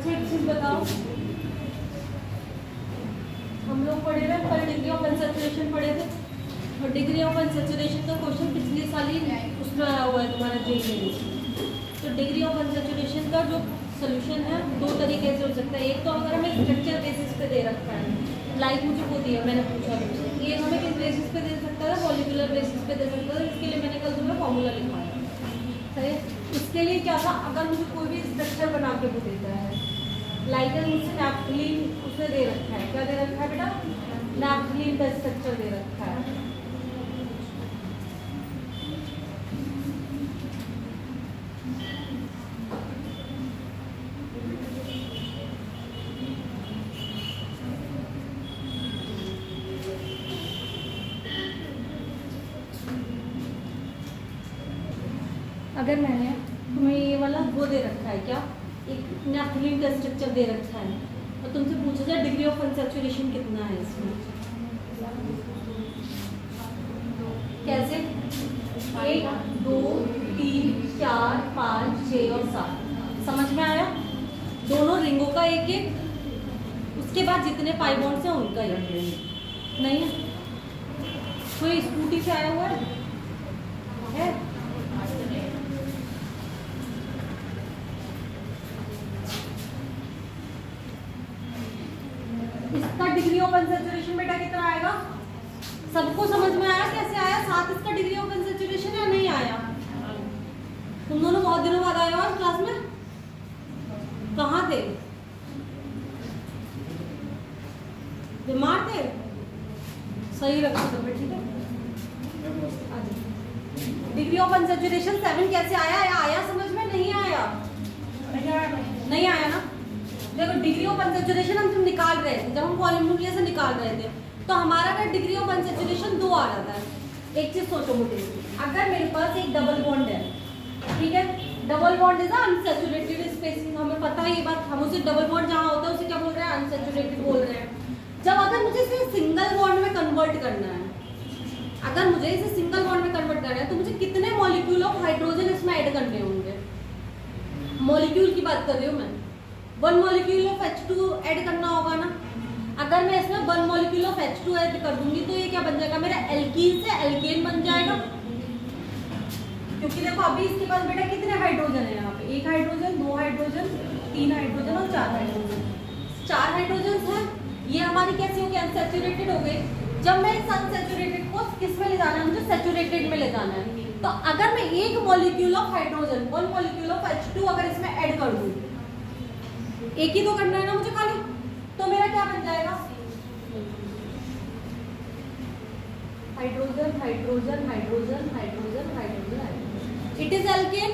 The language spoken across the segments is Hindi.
अच्छा एक चीज बताओ, हम लोग पढ़े थे कल डिग्री ऑफ अनसैचुरेशन पढ़े थे, और डिग्री ऑफ अनसैचुरेशन का क्वेश्चन पिछले साल ही उसमें आया हुआ है तुम्हारा जेईई में। तो डिग्री ऑफ अनसैचुरेशन का जो सोल्यूशन है दो तरीके से हो सकता है। एक तो अगर हमें स्ट्रक्चर बेसिस पे दे रखा है, लाइक मुझे वो दिया, मैंने पूछा तुमसे, ये हमें किस बेसिस पे दे सकता है, मॉलिक्यूलर बेसिस पे दे सकता है। इसके लिए मैंने कल तुम्हें फॉर्मूला लिखवाया, सही। इसके लिए क्या था, अगर मुझे कोई भी स्ट्रक्चर बना के वो देता है, लाइक मुझसे नैप्थलीन उसने दे रखा है, क्या दे रखा है बेटा, नैप्थलीन का स्ट्रक्चर दे रखा है। अगर मैंने तुम्हें ये वाला वो दे रखा है, क्या, एक नैप्थलीन का स्ट्रक्चर दे रखा है, और तुमसे पूछा जाए डिग्री ऑफ अनसैचुरेशन कितना है इसमें, कैसे, 1 2 3 4 5 6 और 7, समझ में आया। दोनों रिंगों का एक एक, उसके बाद जितने पाई बॉन्ड्स हैं उनका एक। नहीं कोई स्कूटी से आया हुआ है? इसका डिग्री ऑफ अनसैचुरेशन बेटा कितना आएगा, सबको समझ में आया कैसे आया, 7 इसका डिग्री ऑफ अनसैचुरेशन या नहीं आया? तुम दोनों बहुत दिनों बाद आए हो आज क्लास में, कहाँ थे, बीमार थे, सही रखो तो ठीक है। डिग्री ऑफ अनसैचुरेशन 7 कैसे आया, आया समझ में, नहीं आया, नहीं आया ना। देखो डिग्री ऑफ अनसैचुरेशन हम निकाल रहे थे, जब हम पॉलीनोमियल से निकाल रहे थे तो हमारा ना डिग्री ऑफ अनसैचुरेशन 2 आ रहा था। एक चीज सोचो मुझे, अगर मेरे पास एक डबल बॉन्ड है, ठीक है, double bond is unsaturated spacing, हमें पता है ये बात, हम उसे डबल बॉन्ड जहाँ होता है उसे क्या बोल रहे हैं, अनसैचुरेटेड बोल रहे हैं। जब अगर मुझे इसे सिंगल बॉन्ड में कन्वर्ट करना है, अगर मुझे इसे सिंगल बॉन्ड में कन्वर्ट करना है तो मुझे कितने मॉलिक्यूल ऑफ हाइड्रोजन इसमें ऐड करने होंगे, मॉलिक्यूल की बात कर रही हूँ मैं, 1 मॉलिक्यूल ऑफ H2 ऐड करना होगा ना। अगर मैं इसमें 1 मॉलिक्यूल ऑफ H2 ऐड कर दूंगी तो ये क्या बन जाएगा, मेरा एल्कीन से एल्केन बन जाएगा। क्योंकि देखो अभी इसके पास बेटा कितने हाइड्रोजन है, यहाँ पे 1 हाइड्रोजन, 2 हाइड्रोजन, 3 हाइड्रोजन और 4 हाइड्रोजन, 4 हाइड्रोजन है। ये हमारी कैसी हो गई, अनसैचुरेटेड हो गई। जब मैं इस अनसैचुरेटेड को किस में ले जाना है, मुझे सैचुरेटेड में ले जाना है। तो अगर मैं 1 molecule of hydrogen, 1 molecule of H2 अगर इसमें ऐड कर दूं, एक ही तो करना है ना मुझे खाली, तो मेरा क्या बन जाएगा, hydrogen hydrogen hydrogen hydrogen hydrogen, it is alkane.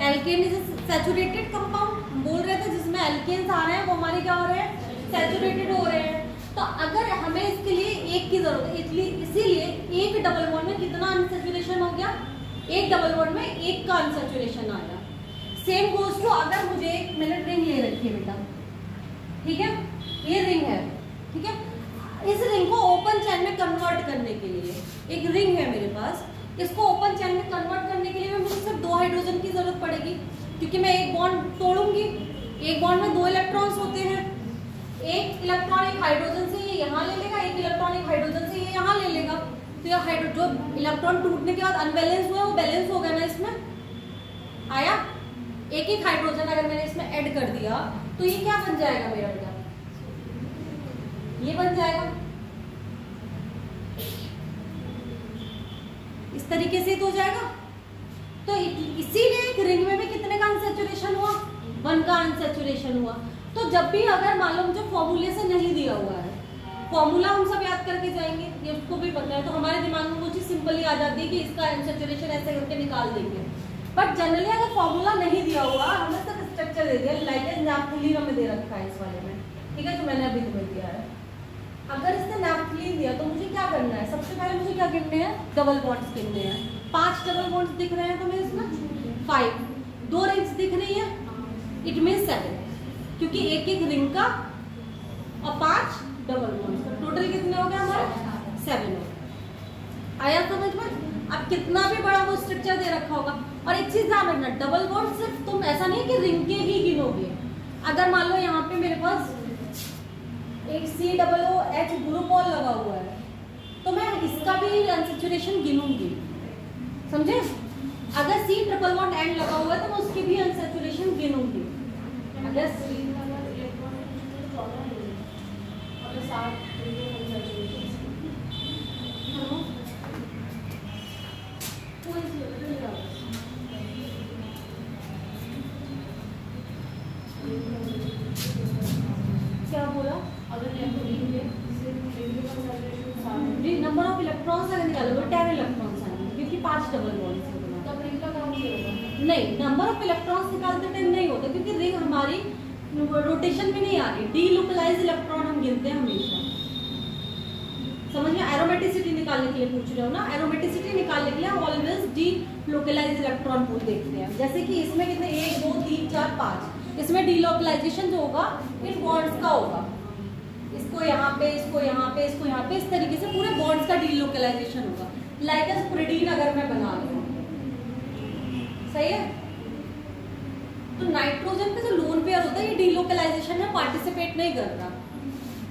Alkane is saturated compound, बोल रहे थे जिसमें एल्केन्स आ रहे हैं वो हमारे क्या हो रहे हैं, सैचुरेटेड हो रहे हैं। तो अगर हमें इसके लिए एक की जरूरत है, इसीलिए एक डबल बॉन्ड में कितना अनसैचुरेशन हो गया, एक डबल बॉन्ड में एक का अनसैचुरेशन आया। सेम गोज टू, अगर मुझे एक मिनट रिंग ले रखी है बेटा, ठीक है, ये रिंग है, ठीक है, इस रिंग को ओपन चैन में कन्वर्ट करने के लिए एक रिंग है मेरे पास, इसको ओपन चैन में कन्वर्ट करने के लिए मुझे सिर्फ 2 हाइड्रोजन की जरूरत पड़ेगी, क्योंकि मैं एक बॉन्ड तोड़ूंगी, एक बॉन्ड में 2 इलेक्ट्रॉन्स होते हैं, एक इलेक्ट्रॉन एक हाइड्रोजन से ये यहाँ ले लेगा, एक इलेक्ट्रॉन एक हाइड्रोजन से ये यहाँ ले लेगा। तो ये जो इलेक्ट्रॉन टूटने के बाद अनबैलेंस हुआ वो बैलेंस हो गया ना, इसमें आया। एक एक हाइड्रोजन अगर मैंने इसमें ऐड कर दिया तो ये क्या बन जाएगा मेरा बेटा, ये बन जाएगा, इस तरीके से तो हो जाएगा। तो इसीलिए एक रिंग में भी कितने का अनसैचुरेशन हुआ, 1 का अनसैचुरेशन हुआ। तो जब भी अगर मान लो मुझे फॉर्मूले से नहीं दिया हुआ है, फॉर्मूला हम सब याद करके जाएंगे, ये उसको भी पता है, तो हमारे दिमाग में वो चीज सिंपली आ जाती है कि इसका अनसैचुरेशन ऐसे करके निकाल देंगे। बट जनरली अगर फॉर्मूला नहीं दिया हुआ, हमें सिर्फ स्ट्रक्चर दे दिया, लाइक नैप्थलीन हमें दे रखा है इस वाले में, ठीक है, जो मैंने अभी तुम्हें दिया है। अगर इसने नैप्थलीन दिया तो मुझे क्या करना है, सबसे पहले मुझे क्या गिनने हैं, डबल बॉन्ड्स गिनने हैं। 5 डबल बॉन्ड्स दिख रहे हैं तुम्हें इसमें, 5, 2 रिंग्स दिख रही है, इट मीन 7, क्योंकि एक एक रिंग का और 5 डबल बॉन्ड्स, टोटल कितने हो गए हमारे, 7 हो। आया समझ में। अब कितना भी बड़ा वो स्ट्रक्चर दे रखा होगा, और एक चीज ध्यान रखना, डबल बॉन्ड सिर्फ तुम ऐसा नहीं कि रिंग के ही गिनोगे, अगर मान लो यहाँ पे मेरे पास एक COOH ग्रुप ऑल लगा हुआ है तो मैं इसका भी अनसैचुरेशन गिनूंगी, समझे? अगर C∠N लगा हुआ है तो मैं उसकी भी अनसैचुरेशन गिनूंगी। अगर क्या बोला? नंबर ऑफ इलेक्ट्रॉन्स अगर निकालोगे 10 इलेक्ट्रॉन्स आएंगे क्योंकि 5 डबल बॉन्ड्स हैं। तब रिंग का काम नहीं होगा। नहीं, नंबर ऑफ इलेक्ट्रॉन्स निकालते टाइम नहीं होता क्योंकि रिंग हमारी रोटेशन में नहीं आ रही। डीलोकलाइज इलेक्ट्रॉन हम गिनते हैं हमेशा, समझ में? एरोमेटिसिटी निकालने के लिए पूछ रहे हो ना, एरोमेटिसिटी निकालने के लिए हम ऑलवेज डीलोकलाइज इलेक्ट्रॉन पूल देखते हैं। जैसे कि इसमें कितने 1 2 3 4 5, इसमें डीलोकलाइजेशन जो होगा इन बॉन्ड्स का होगा। इसको यहाँ पे, इसको यहाँ पे, इसको यहाँ पे, इस तरीके से पूरे बॉन्ड्स का डीलोकलाइजेशन होगा। लाइक एज प्रोटीन अगर मैं बना रही हूँ, सही है? तो नाइट्रोजन पे जो लोन पेयर होता है ये डीलोकलाइजेशन में पार्टिसिपेट नहीं कर रहा।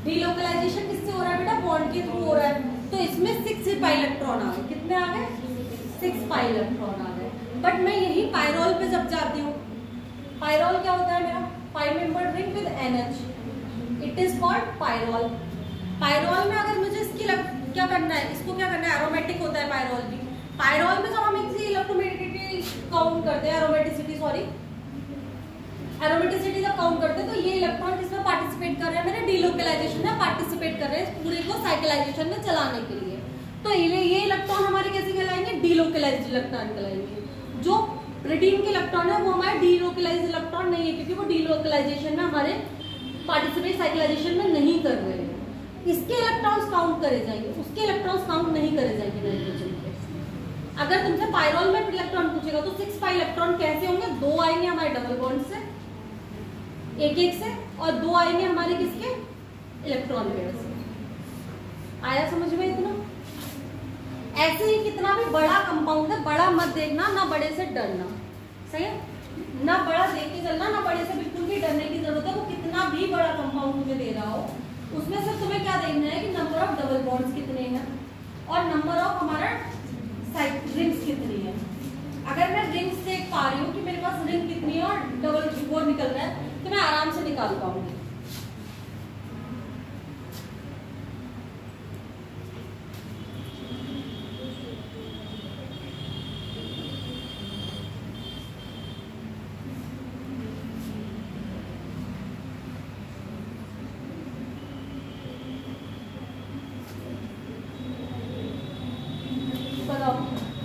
डीलोकलाइजेशन किससे हो रहा है बेटा? बॉन्ड के थ्रू हो रहा है। तो इसमें 6 पाई इलेक्ट्रॉन आ गए। कितने आ गए? 6 पाई इलेक्ट्रॉन आ गए। बट मैं यही पायरोल पे जब जाती हूँ, पायरोल क्या होता है मेरा? 5 membered ring with NH, it is called pyrrole. Pyrrole में अगर मुझे इसकी क्या करना है, इसको क्या करना है? एरोमेटिक होता है पायरोल भी। पायरोल में जब हम इसकी इलेक्ट्रोमेटिसिटी काउंट करते हैं, एरोमेटिसिटी जब काउंट करते हैं तो ये इलेक्ट्रॉन किसमें पार्टिसिपेट कर रहे हैं? मेरे डीलोकलाइजेशन में पार्टिसिपेट कर रहे हैं, पूरे को साइक्लाइजेशन में चलाने के लिए। तो ये इलेक्ट्रॉन हमारे कैसे कहलाएंगे? डीलोकलाइज्ड इलेक्ट्रॉन कहलाएंगे। जो प्रोटीन के इलेक्ट्रॉन है वो हमारे डीलोकलाइज्ड इलेक्ट्रॉन नहीं है क्योंकि वो डीलोकलाइजेशन में हमारे पार्टिसिपेट साइक्लाइजेशन में नहीं कर रहे हैं। इसके इलेक्ट्रॉन्स काउंट करे जाएंगे, उसके इलेक्ट्रॉन्स काउंट नहीं करे जाएंगे नाइट्रोजन के। अगर तुमसे पायरोल में इलेक्ट्रॉन पूछेगा तो 6 पाई इलेक्ट्रॉन कैसे होंगे? 2 आएंगे हमारे डबल बॉन्ड से एक से, और 2 आएंगे हमारे किसके? इलेक्ट्रॉन पेयर से। आया समझ में इतना? ऐसे ही कितना भी बड़ा कंपाउंड है, बड़ा मत देखना, ना बड़े से डरना, सही है? ना बड़ा देख के चलना, ना बड़े से बिल्कुल भी डरने की जरूरत है। वो कितना भी बड़ा कंपाउंड मुझे दे रहा हो, उसमें सिर्फ तुम्हें क्या देखना है कि नंबर ऑफ डबल बॉन्ड्स कितने हैं और नंबर ऑफ हमारा रिंग्स कितनी है। अगर मैं रिंग्स देख पा रही हूँ कि मेरे पास रिंग कितनी है और डबल वो निकल रहा है तो मैं आराम से निकाल पाऊंगी।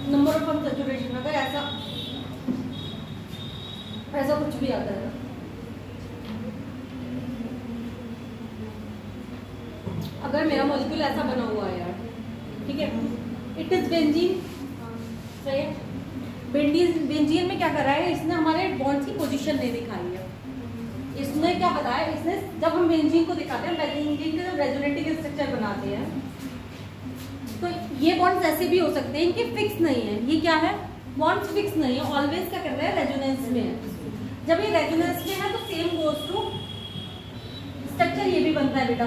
नंबर ऑफ अनसैचुरेशन अगर ऐसा कुछ भी आता है, अगर मेरा मॉलिक्यूल ऐसा बना हुआ है यार, ठीक है, इट इज बेंजीन, सही है? बेंजीन में क्या कर रहा है? इसने हमारे बॉन्ड्स की पोजीशन नहीं दिखाई है। इसने क्या बताया? इसने जब हम बेंजीन को दिखाते हैं, बेंजीन के जब रेजोनेटिंग स्ट्रक्चर बनाते हैं तो ये बॉन्ड्स ऐसे भी हो सकते हैं, इनके फिक्स नहीं है। ये क्या है? बॉन्ड्स फिक्स नहीं है, ऑलवेज क्या कर रहा है? रेजोनेंस में है। जब ये रेजोनेंस में है तो सेम गोज टू स्ट्रक्चर ये भी बनता है बेटा।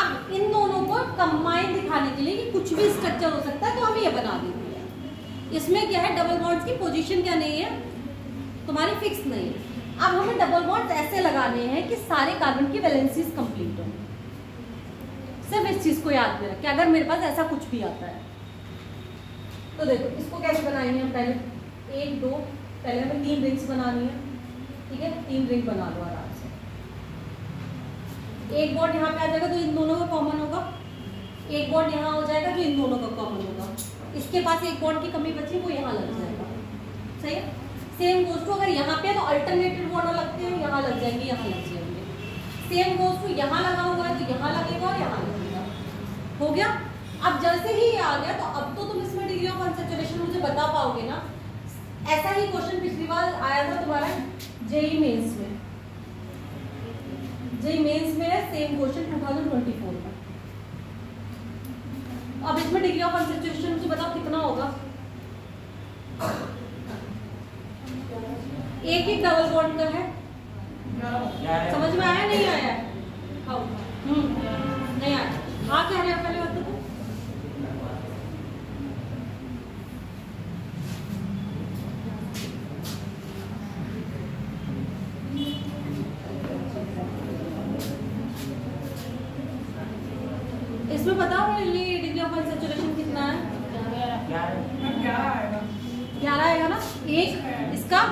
अब इन दोनों को कंबाइन दिखाने के लिए कि कुछ भी स्ट्रक्चर हो सकता है तो हम ये बना देते हैं। इसमें क्या है? डबल बॉन्ड्स की पोजीशन क्या नहीं है? तुम्हारी फिक्स नहीं है। अब हमें डबल बॉन्ड्स ऐसे लगाने हैं कि सारे कार्बन की वैलेंसीज कंप्लीट हो। सिर्फ इस चीज को याद में रखें अगर मेरे पास ऐसा कुछ भी आता है तो। देखो इसको कैसे बनाएंगे हम? पहले 1 2 पहले हमें 3 रिंग्स बनानी है, ठीक है? 3 रिंग बना लो आराम से। एक बॉन्ड यहाँ पे आ जाएगा तो इन दोनों का कॉमन होगा, एक बॉन्ड यहाँ हो जाएगा तो इन दोनों का कॉमन होगा। इसके पास एक बॉन्ड की कमी बची वो यहाँ लग जाएगा, सही है? सेम गोज टू अगर यहाँ पे तो अल्टरनेटिव बॉन्ड लगते हैं, यहाँ लग जाएंगे, यहाँ लग जाएंगे। सेम गोज टू यहाँ लगा हुआ है तो यहाँ लगेगा और यहाँ लगेगा। हो गया? अब जैसे ही ये आ गया तो अब तो तुम इसमें डिग्री ऑफ अनसैचुरेशन मुझे बता पाओगे ना। ऐसा ही क्वेश्चन पिछली बार आया था तुम्हारा जेईई मेंस में। जेईई मेंस में सेम क्वेश्चन 2024 में। अब इसमें डिग्री ऑफ अनसैचुरेशन मुझे बताओ कितना होगा? एक ही डबल बॉन्ड का है। समझ में आया नहीं आया? नहीं आया। हाँ कह रहे हैं पहले बात तो। इसमें बताओ ये डिग्री ऑफ अनसैचुरेशन कितना है? 11 आएगा ना। एक इसका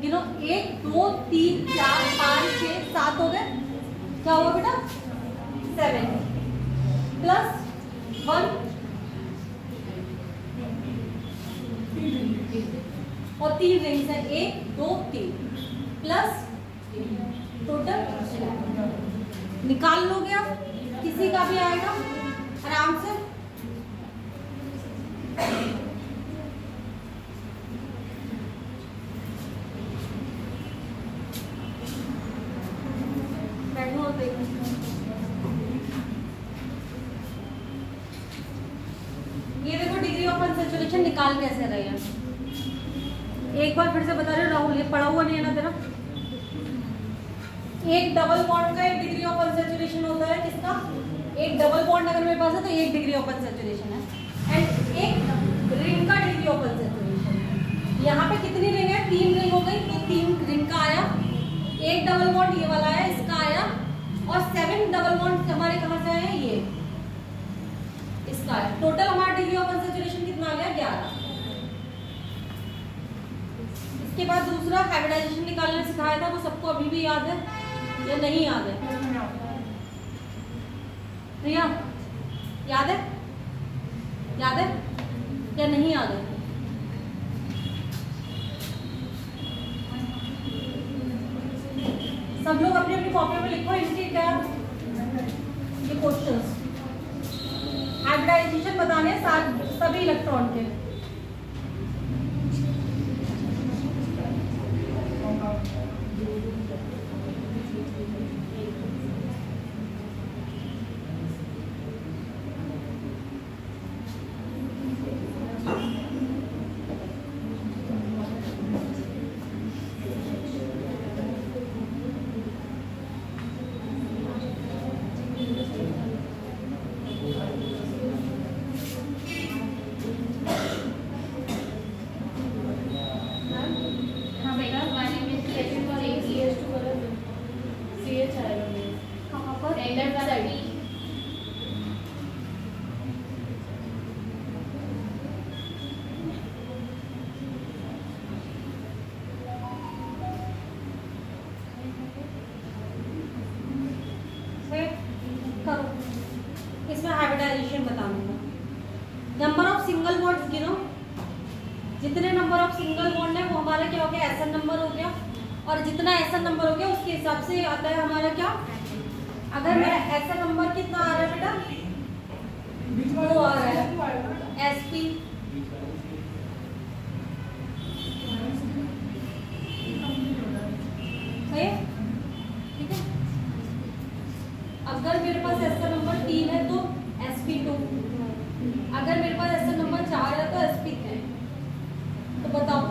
1 2 3 4 5 6 7 हो गए। क्या हुआ बेटा? 7 प्लस 1 और 3 रिंग्स है 1 2 3 प्लस टोटल निकाल लोगे आप, किसी का भी आएगा आराम से। ये देखो डिग्री ऑफ अनसैचुरेशन निकाल कैसे रहे हैं। एक बार फिर से बता रहे हो राहुल, ये पढ़ा हुआ नहीं है ना तेरा? एक डबल बॉन्ड का एक डिग्री ऑफ अनसैचुरेशन होता है। किसका? एक डबल बॉन्ड अगर मेरे पास है तो 1 डिग्री ऑफ अनसैचुरेशन है। एंड एक रिंग का डिग्री ऑफ अनसैचुरेशन है। यहाँ पे कितनी रिंग है? 3 रिंग हो गई, तो 3 रिंग का आया। एक डबल बॉन्ड ये वाला है, इसका आया। और 7 डबल बॉन्ड हमारे कहाँ से आए? ये इसका है। टोटल हमारा डिग्री ऑफ अनसैचुरेशन कितना आ गया? 11। इसके बाद दूसरा हाइब्रिडाइजेशन निकालना सिखाया था, वो सबको अभी भी याद है या नहीं याद है? प्रिया याद है? याद है या नहीं याद है? सब लोग अपनी अपनी कॉपी में लिखो इनके क्या ये क्वेश्चंस। हाइब्रिडाइजेशन बताने सभी इलेक्ट्रॉन के। इसमें हाइब्रिडाइजेशन बताऊंगा। नंबर ऑफ सिंगल बॉन्ड्स गिनो। जितने नंबर ऑफ सिंगल बॉन्ड है वो हमारा क्या हो गया? एसएन नंबर हो गया। और जितना एसएन नंबर हो गया उसके हिसाब से आता है हमारा क्या? अगर मेरा एसएन नंबर कितना आ रहा है बेटा? 2 आ रहा है। एसपी ठीक है। अगर मेरे पास एसएन नंबर 3 है तो sp2। अगर मेरे पास एसएन नंबर 4 है तो sp3। तो बताओ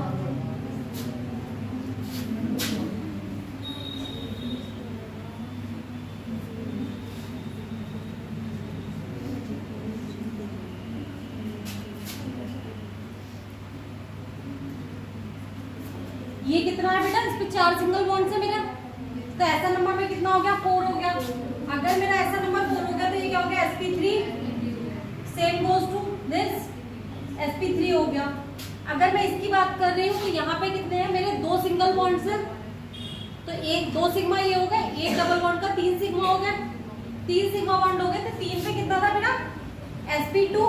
ये कितना है बेटा? इस पे 4 सिंगल बॉन्ड है मेरा, तो ऐसा नंबर में कितना हो गया? 4 हो गया। अगर मेरा ऐसा नंबर 4 हो गया तो ये क्या हो गया? sp3। Same goes to this, sp3 हो गया। अगर मैं इसकी बात कर रही हूँ तो यहाँ पे कितने हैं मेरे? 2 सिंगल बॉन्ड्स है, तो 2 सिग्मा ये हो गए। एक डबल बॉन्ड का 3 सिग्मा हो गया। 3 सिग्मा बॉन्ड हो गए, तो 3 पे कितना था मेरा? sp2।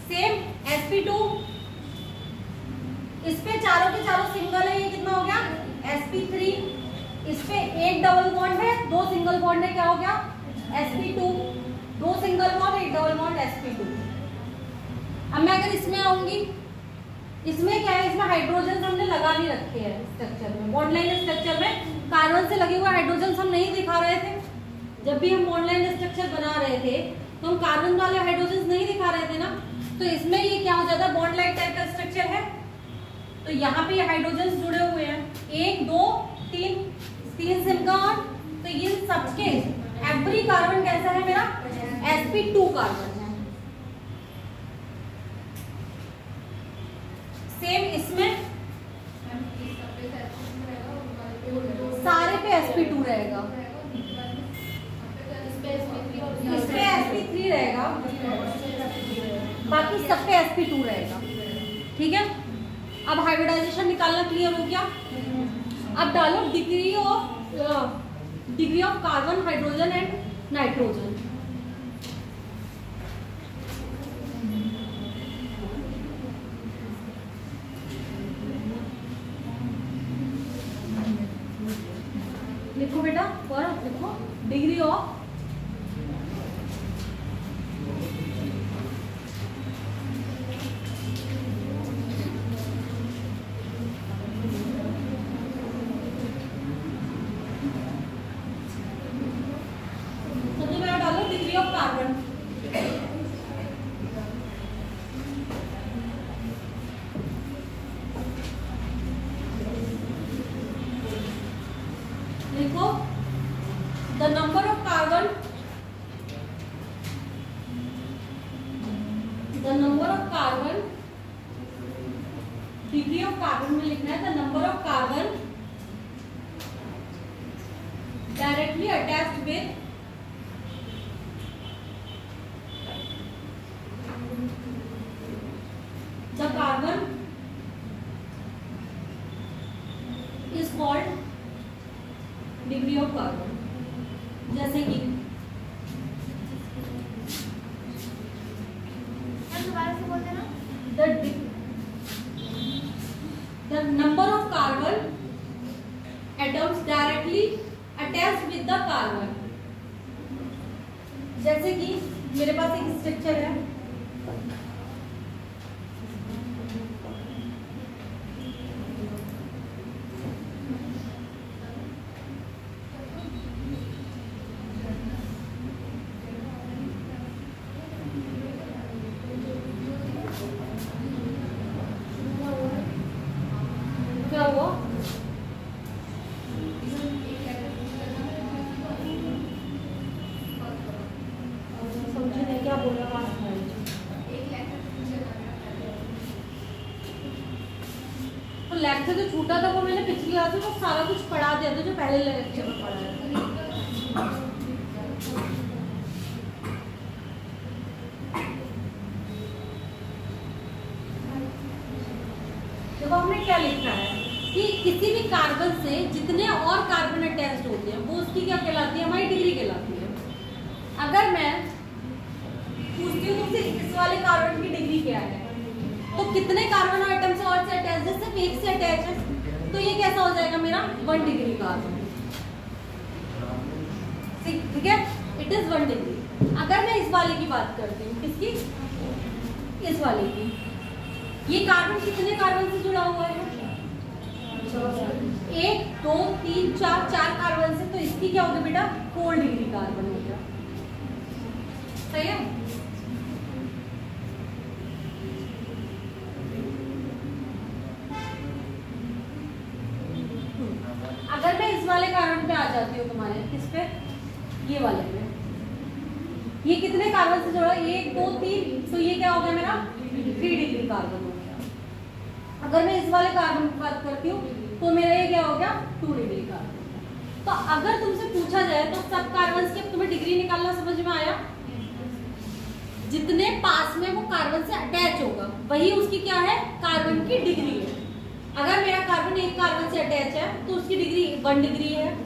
Same sp2। इस पे चारों के चारों सिंगल है, ये कितना हो गया? sp3। इस पे एक डबल बॉन्ड है, 2 सिंगल बॉन्ड है, क्या हो गया? sp2। 2 सिंगल बॉन्ड, एक डबल बॉन्ड, sp2। अब मैं अगर इसमें आऊंगी, इसमें क्या है? इसमें हाइड्रोजन हमने लगा नहीं रखे हैं स्ट्रक्चर में। बॉन्ड लाइन स्ट्रक्चर में कार्बन से लगे हुए हाइड्रोजन हम नहीं दिखा रहे थे। जब भी हम बॉन्ड लाइन स्ट्रक्चर बना रहे थे तो हम कार्बन वाले हाइड्रोजन नहीं दिखा रहे थे ना। तो इसमें ये क्या हो जाता है? बॉन्ड लाइन टाइप का स्ट्रक्चर है, तो यहाँ पे हाइड्रोजन जुड़े हुए हैं, 1 2 3 सिलिकॉन, तो ये सबके एवरी कार्बन कैसा है मेरा sp2 कार्बन है। सेम इसमें सारे पे sp2 रहेगा, इस पे sp3 रहेगा, बाकी सब पे sp2 रहेगा। ठीक है, अब हाइब्रिडाइजेशन निकालना क्लियर हो गया। अब डालो degree of carbon, hydrogen and nitrogen. लिखो बेटा, और लिखो डिग्री ऑफ कार्बन। देखो the number of carbon, degree of carbon में लिखना है the number of carbon directly attached with the carbon is called degree of carbon। जैसे कि दोबारा से बोल देना, the number of carbon atoms directly attached with the carbon। जैसे कि मेरे पास एक स्ट्रक्चर है, क्या हुआ? समझे नहीं क्या बोल रहा है? तो लेक्चर जो छूटा था वो मैंने पिछली क्लास में वो सारा कुछ पढ़ा दिया था जो पहले लेक्चर में पढ़ा था। देखो हमने क्या लिखा है कि किसी भी कार्बन से जितने और कार्बन अटैच्ड होते हैं वो उसकी क्या कहलाती है, हमारी डिग्री कहलाती है। अगर मैं पूछती हूँ तुमसे इस वाले कार्बन की डिग्री क्या है, तो कितने कार्बन आइटम से और से अटैच है, सिर्फ एक से अटैच है, तो ये कैसा हो जाएगा मेरा 1 डिग्री कार्बन। ठीक है, इट इज 1 डिग्री। अगर मैं इस वाले की बात करती हूँ, किसकी, इस वाले की, ये कार्बन कितने कार्बन से जुड़ा हुआ है, 1 2 3 4 कार्बन से, तो इसकी क्या होगी बेटा 4 डिग्री कार्बन हो गया। सही है। अगर मैं इस वाले कार्बन पे आ जाती हूँ, तुम्हारे किस पे, ये वाले पे, ये कितने कार्बन से जुड़ा, 1 2 3, तो ये क्या हो गया मेरा 3 डिग्री कार्बन हो गया। अगर मैं इस वाले कार्बन की बात करती हूँ तो मेरा ये क्या हो गया 2 डिग्री कार्बन। तो अगर तुमसे पूछा जाए तो सब कार्बन की तुम्हें डिग्री निकालना समझ में आया, जितने पास में वो कार्बन से अटैच होगा वही उसकी क्या है, कार्बन की डिग्री है। अगर मेरा कार्बन एक कार्बन से अटैच है तो उसकी डिग्री 1 डिग्री है,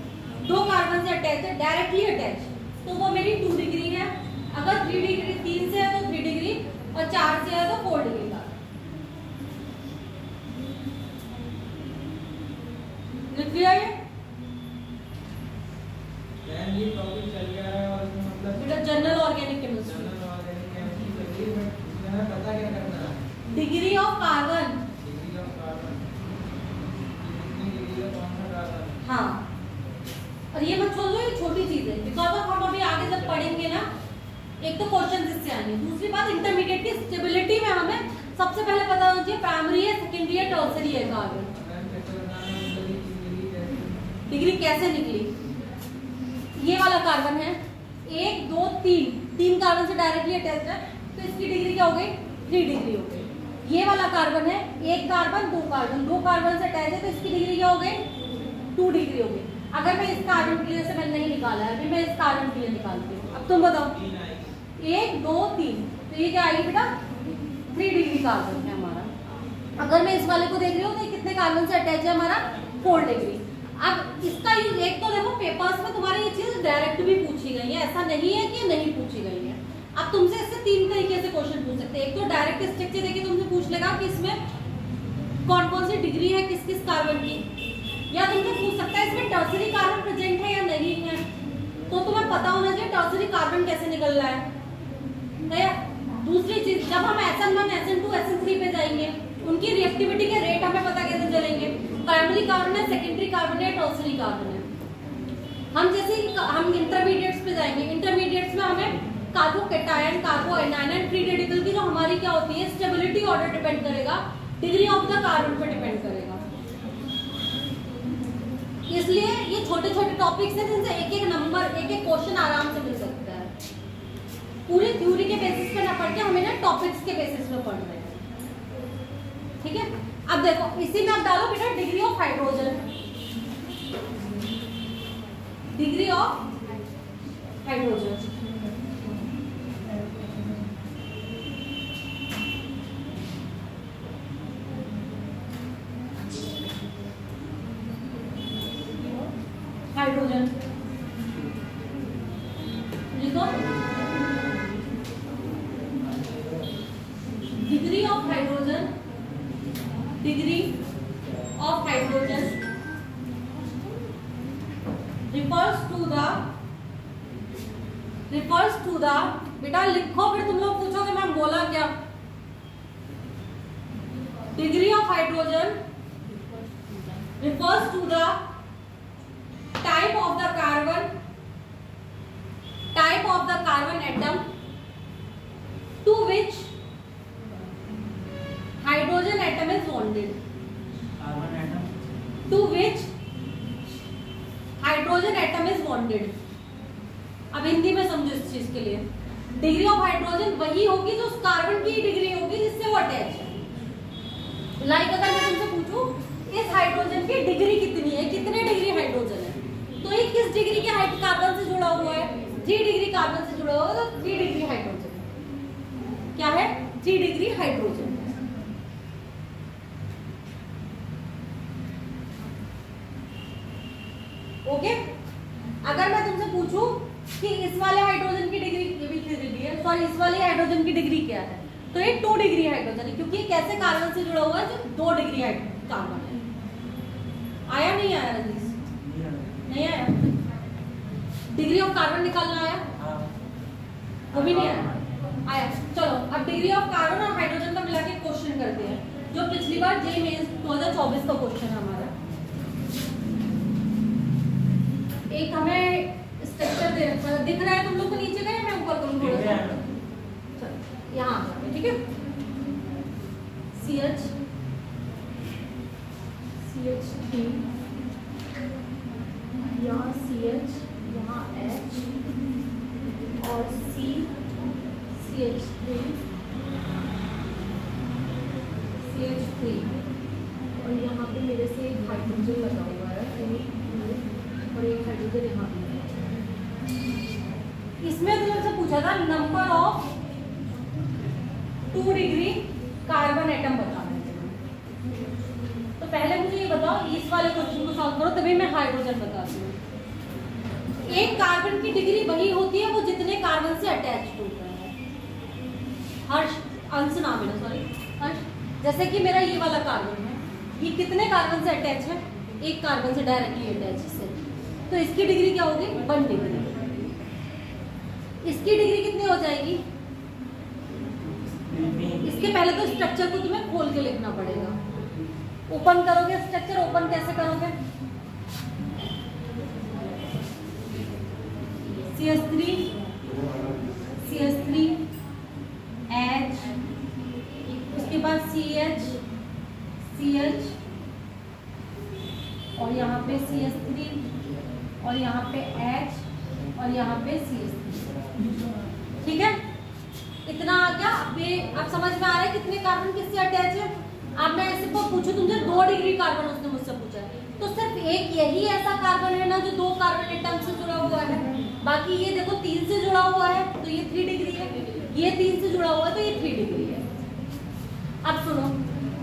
2 कार्बन से अटैच है डायरेक्टली अटैच, तो वो मेरी 2 डिग्री है। अगर 3 डिग्री 3 से है तो 3 डिग्री, और 4 से है तो 4 डिग्री का। लिख लिया ये टॉपिक चल गया है, और मतलब जनरल ऑर्गेनिक केमिस्ट्री, पता क्या करना है, डिग्री ऑफ कार्बन, हाँ। और ये मत छोड़ो, ये छोटी चीज है, बिकॉज ऑफ हम अभी आगे जब पढ़ेंगे ना, एक तो क्वेश्चन इससे आएंगे, दूसरी बात इंटरमीडिएट की स्टेबिलिटी में हमें सबसे पहले पता होना चाहिए प्राइमरी है, सेकेंडरी है, टर्सरी है कार्बन। डिग्री कैसे निकली? ये वाला कार्बन है 1 2 3 कार्बन से डायरेक्टली अटैच है, तो इसकी डिग्री क्या हो गई? 3 डिग्री हो गई। ये वाला कार्बन है 1 कार्बन 2 कार्बन से अटैच है, तो इसकी डिग्री क्या हो गई? 2 डिग्री हो गई। अगर मैं इस कार्बन के लिए, जैसे मैंने नहीं निकाला है, अभी मैं इस कार्बन के लिए निकालती हूँ। अब तुम बताओ 1 2 3, तो ये क्या आएगी बेटा? 3 डिग्री कार्बन है हमारा। अगर मैं इस वाले को देख रही हूँ तो ये कितने कार्बन से अटैच है हमारा? 4 डिग्री। अब इसका यूज, एक तो देखो पेपर्स में तुम्हारे ये चीज डायरेक्ट भी पूछी गई है, ऐसा नहीं है कि नहीं पूछी गई है। अब तुमसे इससे 3 तरीके से क्वेश्चन पूछ सकते हैं। एक तो डायरेक्ट स्ट्रक्चर देके तुमसे पूछ लेगा कि इसमें कौन कौन सी डिग्री है किस किस कार्बन की, या तुमसे पूछ सकता है इसमें टर्सरी कार्बन प्रेजेंट है या नहीं है, तो तुम्हें पता होना चाहिए टर्सरी कार्बन कैसे निकल रहा है। दूसरी चीज, जब हम SN1 SN2 SN3 पे जाएंगे, उनकी रिएक्टिविटी के रेट हमें पता कैसे चलेंगे? प्राइमरी कार्बन है, सेकेंडरी कार्बन है, टर्सरी कार्बन है। हम जैसे हम इंटरमीडिएट्स पे जाएंगे, इंटरमीडिएट्स में हमें कार्बोकैटायन, कार्बोएनायन एंड फ्री रेडिकल की जो हमारी क्या होती है स्टेबिलिटी ऑर्डर डिपेंड करेगा, डिग्री ऑफ द कार्बन पे डिपेंड करेगा। इसलिए ये छोटे छोटे टॉपिक्स हैं जिनसे एक एक नंबर, एक एक क्वेश्चन आराम से मिल सकता है। पूरी थ्योरी के बेसिस पे ना पढ़ के हमें ना टॉपिक्स के बेसिस पे पढ़ रहे हैं, ठीक है। अब देखो इसी में आप डालो बेटा degree of hydrogen, degree of hydrogen. Hydrogen लिखो, degree of hydrogen, degree of hydrogen refers to the बेटा लिखो, फिर तुम लोग पूछोगे मैम बोला क्या। Degree of hydrogen refers to the type of the carbon atom to which hydrogen atom is bonded, to which hydrogen atom is bonded। अब हिंदी में समझो इस चीज के लिए, डिग्री ऑफ हाइड्रोजन वही होगी जो उस कार्बन की डिग्री होगी जिससे वो अटैच है। लाइक अगर मैं तुमसे पूछूं इस हाइड्रोजन की डिग्री कितनी है, कितने डिग्री हाइड्रोजन है, तो ये किस डिग्री के कार्बन से जुड़ा हुआ है? 3 डिग्री कार्बन से जुड़ा हुआ है, तो 3 डिग्री हाइड्रोजन क्या है? 3 डिग्री हाइड्रोजन। ओके। अगर मैं तुमसे पूछूं कि इस वाले हाइड्रोजन की डिग्री, ये भी 3 डिग्री है, सॉरी इस वाले हाइड्रोजन की डिग्री क्या है, तो ये 2 डिग्री हाइड्रोजन है, क्योंकि कैसे कार्बन से जुड़ा हुआ है जो 2 डिग्री कार्बन है। आया नहीं आया रजनीश? नहीं आया? डिग्री ऑफ कार्बन निकालना आया? वो भी नहीं आया? आया। चलो अब डिग्री ऑफ कार्बन और हाइड्रोजन का मिला के क्वेश्चन करते हैं, जो पिछली बार जेईई मेंस 2024 का क्वेश्चन है हमारा। एक हमें स्ट्रक्चर दे रखा है, दिख रहा है तुम लोग को नीचे का, या मैं ऊपर करूं थोड़ा सा? यहाँ ठीक है। CH CH3 यहाँ CH, यहाँ H और C CH3 और यहाँ पे मेरे से एक हाइड्रोजन लगा हुआ है और एक हाइड्रोजन यहाँ पे। इसमें तुमसे पूछा था number of 2 degree carbon atom बताना है। तो पहले मुझे ये बताओ, इस वाले क्वेश्चन को सॉल्व करो तभी मैं हाइड्रोजन बताती हूँ। एक कार्बन की डिग्री वही होती है वो जितने कार्बन से अटैच्ड होता है। हर्ष, अंश नाम है, सॉरी हर्ष, जैसे कि मेरा ये वाला कार्बन है, ये कितने कार्बन से अटैच है? 1 कार्बन से डायरेक्टली अटैच है, तो इसकी डिग्री क्या होगी? 1 डिग्री। इसकी डिग्री कितनी हो जाएगी? इसके पहले तो स्ट्रक्चर को तुम्हें खोल के लिखना पड़ेगा। ओपन करोगे स्ट्रक्चर, ओपन कैसे करोगे? CH3 H, उसके बाद CH CH और यहाँ पे CH3 और यहाँ पे H और यहाँ पे CH3। ठीक है, इतना आ गया। अब समझ में आ रहा है कितने कार्बन किससे अटैच है। अब मैं ऐसे को पूछूं तुमसे 2 डिग्री कार्बन उसने मुझसे पूछा है, तो सिर्फ एक यही ऐसा कार्बन है ना जो 2 कार्बन एटम से जुड़ा हुआ है। बाकी ये देखो 3 से जुड़ा हुआ है तो ये 3 डिग्री है, ये 3 से जुड़ा हुआ है तो ये 3 डिग्री है। अब सुनो,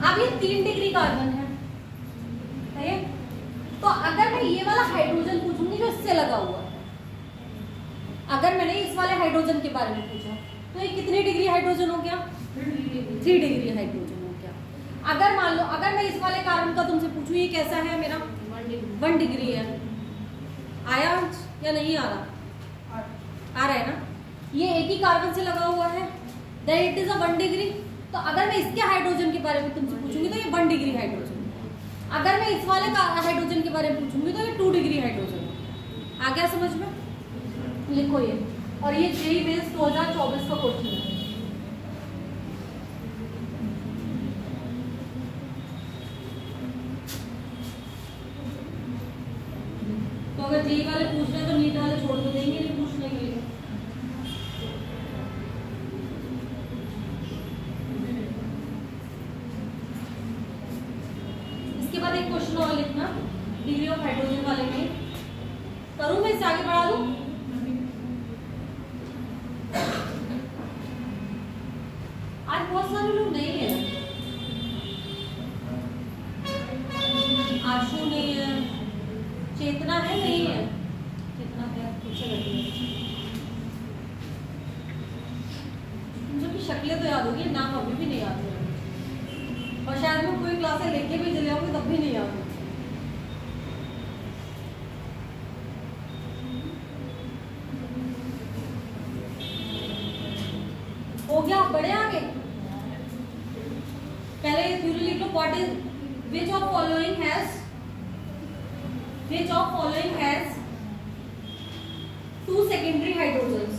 अब ये 3 डिग्री कार्बन है, तो अगर मैं ये वाला हाइड्रोजन पूछूंगी जो इससे लगा हुआ है, अगर मैंने इस वाले हाइड्रोजन के बारे में पूछा तो ये कितनी डिग्री हाइड्रोजन हो गया? 3 डिग्री हाइड्रोजन हो गया। अगर मान लो अगर मैं इस वाले कार्बन का तुमसे पूछूं ये कैसा है मेरा? 1 डिग्री है। आया या नहीं आ रहा? आ रहा है ना? ये एक ही कार्बन से लगा हुआ है, then it is a 1 degree. तो अगर मैं इसके हाइड्रोजन के बारे में तुमसे पूछूंगी तो ये 1 डिग्री हाइड्रोजन। अगर मैं इस वाले हाइड्रोजन के बारे में पूछूंगी तो ये 2 डिग्री हाइड्रोजन। आ गया समझ में? लिखो ये, और ये जेईई मेंस 2024 का क्वेश्चन है। तो अगर जेईई वाले पूछ रहे हैं तो नीट वाले छोड़ तो देंगे नहीं पूछने के लिए। इसके बाद एक क्वेश्चन और लिखना डिग्री ऑफ हाइड्रोजन वाले में। करूं मैं इससे आगे बढ़ा दूं? आज बहुत सारे लोग नहीं है, आशु नहीं है, चेतना है नहीं है, चेतना है पीछे बैठी है। मुझे की शक्लें तो याद होगी, नाम अभी भी नहीं याद है, और शायद मैं कोई क्लासें लेके भी चले आऊंगी तब भी नहीं याद होगी। हो गया, बढ़े आगे। पहले थ्योरी लिख लो। What is which of following has 2 secondary hydrogens.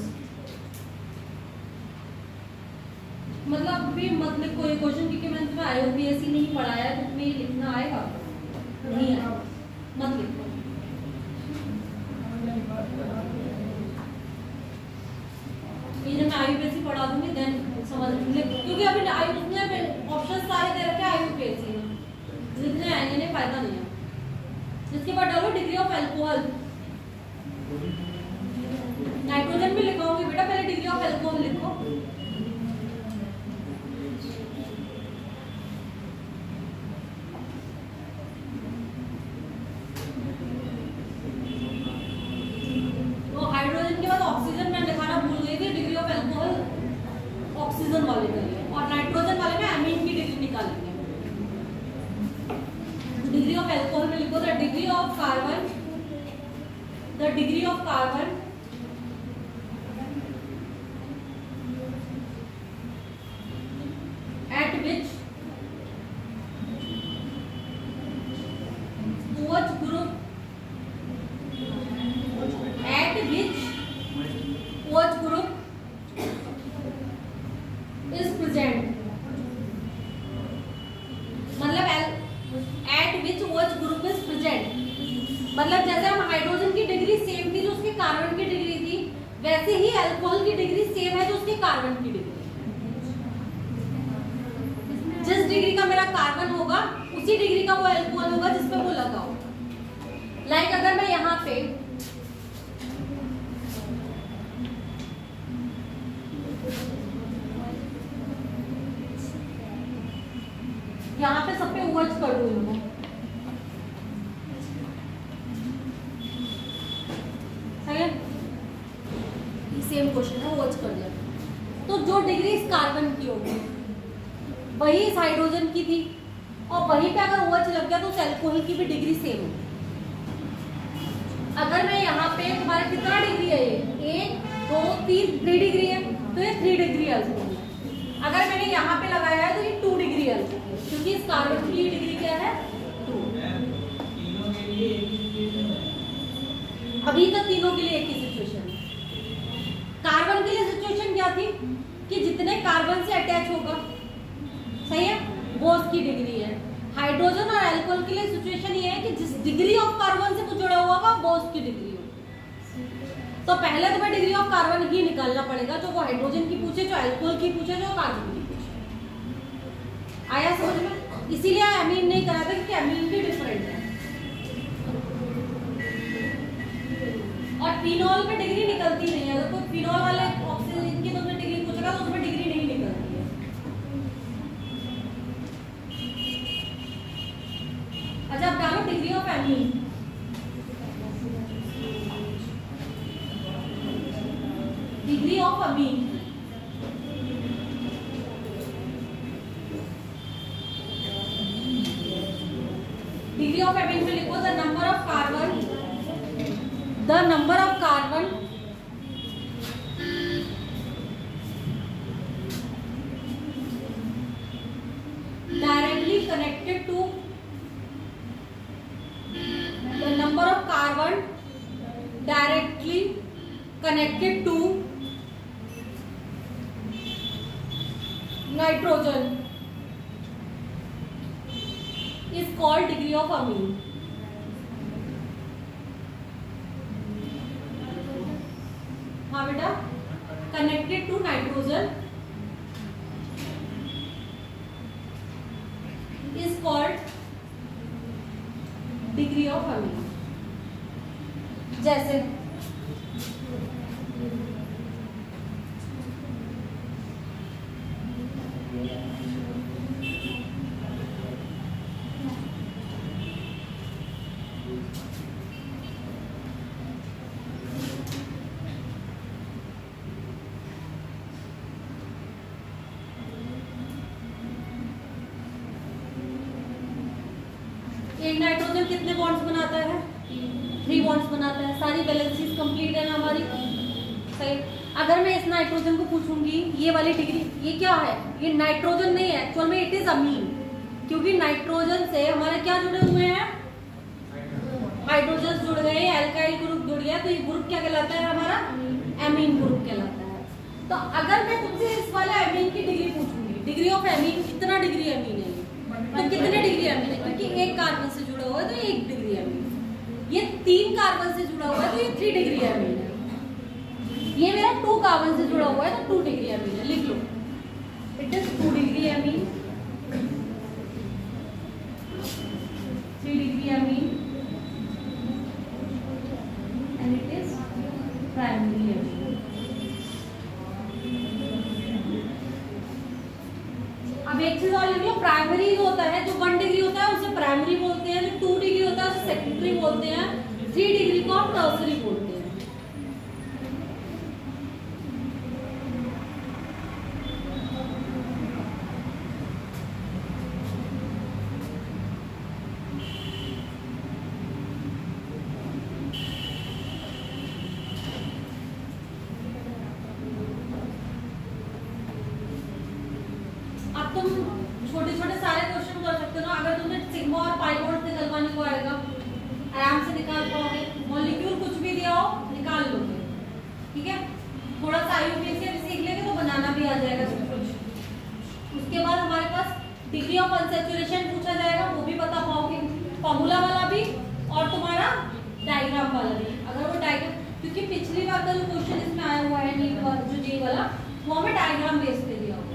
मतलब भी मत लिखो ये क्वेश्चन, क्योंकि मैंने तुम्हें IUPAC नहीं पढ़ाया है, तो तुम्हें लिखना आएगा नहीं आएगा, मत लिखो। ये जब मैं IUPAC पढ़ा दूंगी देन समझ, क्योंकि अभी उसने ऑप्शन सारे दे रखे IUPAC में, लिखने आएंगे नहीं, फायदा नहीं है। जिसके बाद डालो डिग्री ऑफ अल्कोहल। नाइट्रोजन भी लिखाऊंगी बेटा, पहले डिग्री ऑफ अल्कोहल लिखो। तो हाइड्रोजन के बाद ऑक्सीजन में लिखाना भूल गई थी, डिग्री ऑफ अल्कोहल ऑक्सीजन वाले के लिए, और नाइट्रोजन वाले में एमीन की डिग्री निकालेंगे। डिग्री ऑफ अल्कोहल में लिखो the degree of carbon at which OH group is present। मतलब at which OH group is present, मतलब जैसे हम हाइड्रोजन की डिग्री सेम थी जो उसके कार्बन की डिग्री थी, वैसे ही अल्कोहल की डिग्री सेम है जो उसके कार्बन की डिग्री। जिस डिग्री का मेरा कार्बन होगा उसी डिग्री का वो अल्कोहल होगा जिसपे वो लगा हो। लाइक अगर मैं यहाँ पे सब पे OH कर दूँ, सेम क्वेश्चन है, OH कर दिया, तो जो डिग्री इस कार्बन की होगी वही इस हाइड्रोजन की थी, और वहीं पे अगर OH लग गया तो उस अल्कोहल की भी डिग्री सेम होगी। अगर मैं यहाँ पे तुम्हारा कितना डिग्री है, ये 1 2 3 3 डिग्री है, तो ये 3 डिग्री अल्कोहल है। अगर मैंने यहाँ पे लगाया है तो ये 2 डिग्री अल्कोहल है, क्योंकि इस कार्बन की डिग्री क्या है 2। अभी तक तीनों के लिए एक ही सिचुएशन है। कार्बन के लिए सिचुएशन क्या थी कि जितने कार्बन से अटैच होगा, सही है, वो उसकी डिग्री है। हाइड्रोजन और अल्कोहल के लिए सिचुएशन ये है कि जिस डिग्री ऑफ कार्बन से कुछ जुड़ा हुआ होगा वो उसकी डिग्री हो। तो पहले तुम्हें डिग्री ऑफ कार्बन ही निकालना पड़ेगा, जो वो हाइड्रोजन की पूछे, जो अल्कोहल की पूछे, जो कार्बन की पूछे। आया समझ में? इसीलिए एमीन नहीं करा था क्योंकि एमीन भी डिफरेंट है। और फिनॉल में डिग्री निकलती नहीं है। अगर कोई फिनॉल वाले ऑक्सीजन की तुमने डिग्री पूछेगा तो उसमें डिग्री नहीं निकलती है। अच्छा, अब डालो degree of amine. Degree of amine, degree of amine में लिखो the number of carbon, the number of carbon directly connected to the number of carbon directly connected to nitrogen is called degree of amine. हाँ बेटा, connected to nitrogen is called degree of amine. जैसे एक नाइट्रोजन कितने बॉन्ड्स बनाता है? 3 बॉन्ड्स बनाता है। सारी बैलेंसीज कंप्लीट है ना हमारी? सही। अगर मैं इस नाइट्रोजन को पूछूंगी ये वाली डिग्री, ये क्या है? ये नाइट्रोजन नहीं है, एक्चुअल में इट इज अमीन, क्योंकि नाइट्रोजन से हमारे क्या जुड़े हुए हैं? हाइड्रोजन जुड़ गए, एल्काइल ग्रुप जुड़ गया, तो ये ग्रुप क्या कहलाता है? हमारा एमीन ग्रुप कहलाता है। तो अगर मैं तुमसे इस वाले एमीन की डिग्री पूछूंगी, डिग्री ऑफ एमीन, कितना डिग्री एमीन है, तो कितने डिग्री एमीन है? क्योंकि एक कार्बन से जुड़ा हुआ है तो 1 डिग्री एमीन, ये 3 कार्बन से जुड़ा हुआ है तो ये 3 डिग्री एमीन है, ये मेरा 2 कार्बन से जुड़ा हुआ है तो 2 डिग्री एमीन है। लिख लो, it is 2 degree amine, 3 degree amine and it is primary amine. अब एक चीज और लिख लो, प्राइमरी जो होता है, जो 1 डिग्री होता है उसे प्राइमरी बोलते हैं, जो 2 डिग्री होता है उसे सेकेंडरी बोलते हैं, 3 डिग्री को हम टर्सरी बोलते हैं। तुम छोटे छोटे सारे क्वेश्चन कर सकते हो। अगर तुमने सिग्मा और पाई बॉन्ड निकलवाने को आएगा, आराम से निकाल पाओगे। मॉलिक्यूल कुछ भी दिया हो निकाल लोगे, ठीक है। थोड़ा सा आईयूपीएसी भी सीख लेंगे तो बनाना भी आ जाएगा सब कुछ। उसके बाद हमारे पास डिग्री ऑफ अनसैचुरेशन पूछा जाएगा, वो भी बता पाओगे, फॉर्मूला वाला भी और तुम्हारा डायग्राम वाला भी। अगर वो डायग्राम, क्योंकि पिछली बार का जो क्वेश्चन इसमें आया हुआ है नीट वाला जो जे वाला, वो हमें डायग्राम बेस पे दिया हुआ है,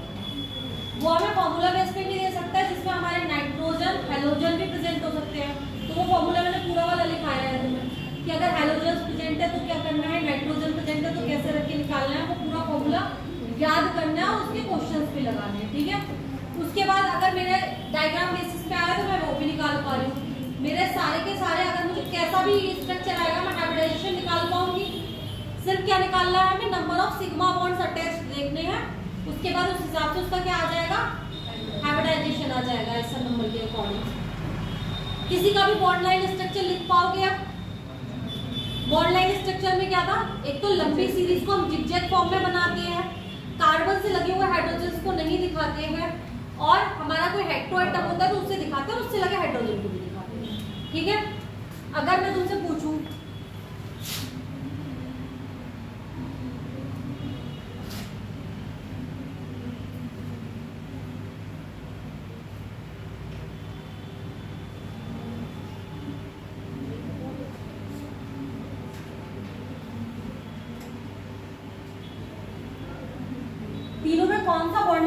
वो हमें फॉर्मूला बेस पे भी दे सकता है, जिसमें हमारे नाइट्रोजन हैलोजन भी प्रेजेंट हो सकते हैं। तो वो फॉर्मूला मैंने पूरा वाला लिखाया है तुम्हें कि अगर हैलोजन प्रेजेंट है तो क्या करना है, नाइट्रोजन प्रेजेंट है तो कैसे रख के निकालना है, वो पूरा फॉर्मूला याद करना है, उसके क्वेश्चंस भी लगाने हैं, ठीक है। उसके बाद अगर मेरे डायग्राम बेसिस पे आया तो मैं वो भी निकाल पा रही हूँ। मेरे सारे के सारे अगर मुझे कैसा भी स्ट्रक्चर आएगा मैं हाइब्रिडाइजेशन निकाल पाऊंगी। सिर्फ क्या निकालना है हमें, number of sigma bonds attached देखने हैं, उसके बाद उस हिसाब से उसका क्या आ जाएगा, हाइब्रिडाइजेशन आ जाएगा ऐसा नंबर के अकॉर्डिंग। किसी का भी बॉन्ड लाइन स्ट्रक्चर लिख पाओगे आप। बॉन्ड लाइन स्ट्रक्चर में क्या था, एक तो लंबी सीरीज को हम जिगजैग फॉर्म में बनाते हैं, कार्बन से लगे हुए हाइड्रोजन को नहीं दिखाते हैं, और हमारा कोई हेड टू हेड टर्म होता है तो उससे दिखाते हैं, और उससे लगे हाइड्रोजन को भी दिखाते हैं, ठीक है। अगर मैं तुमसे पूछूं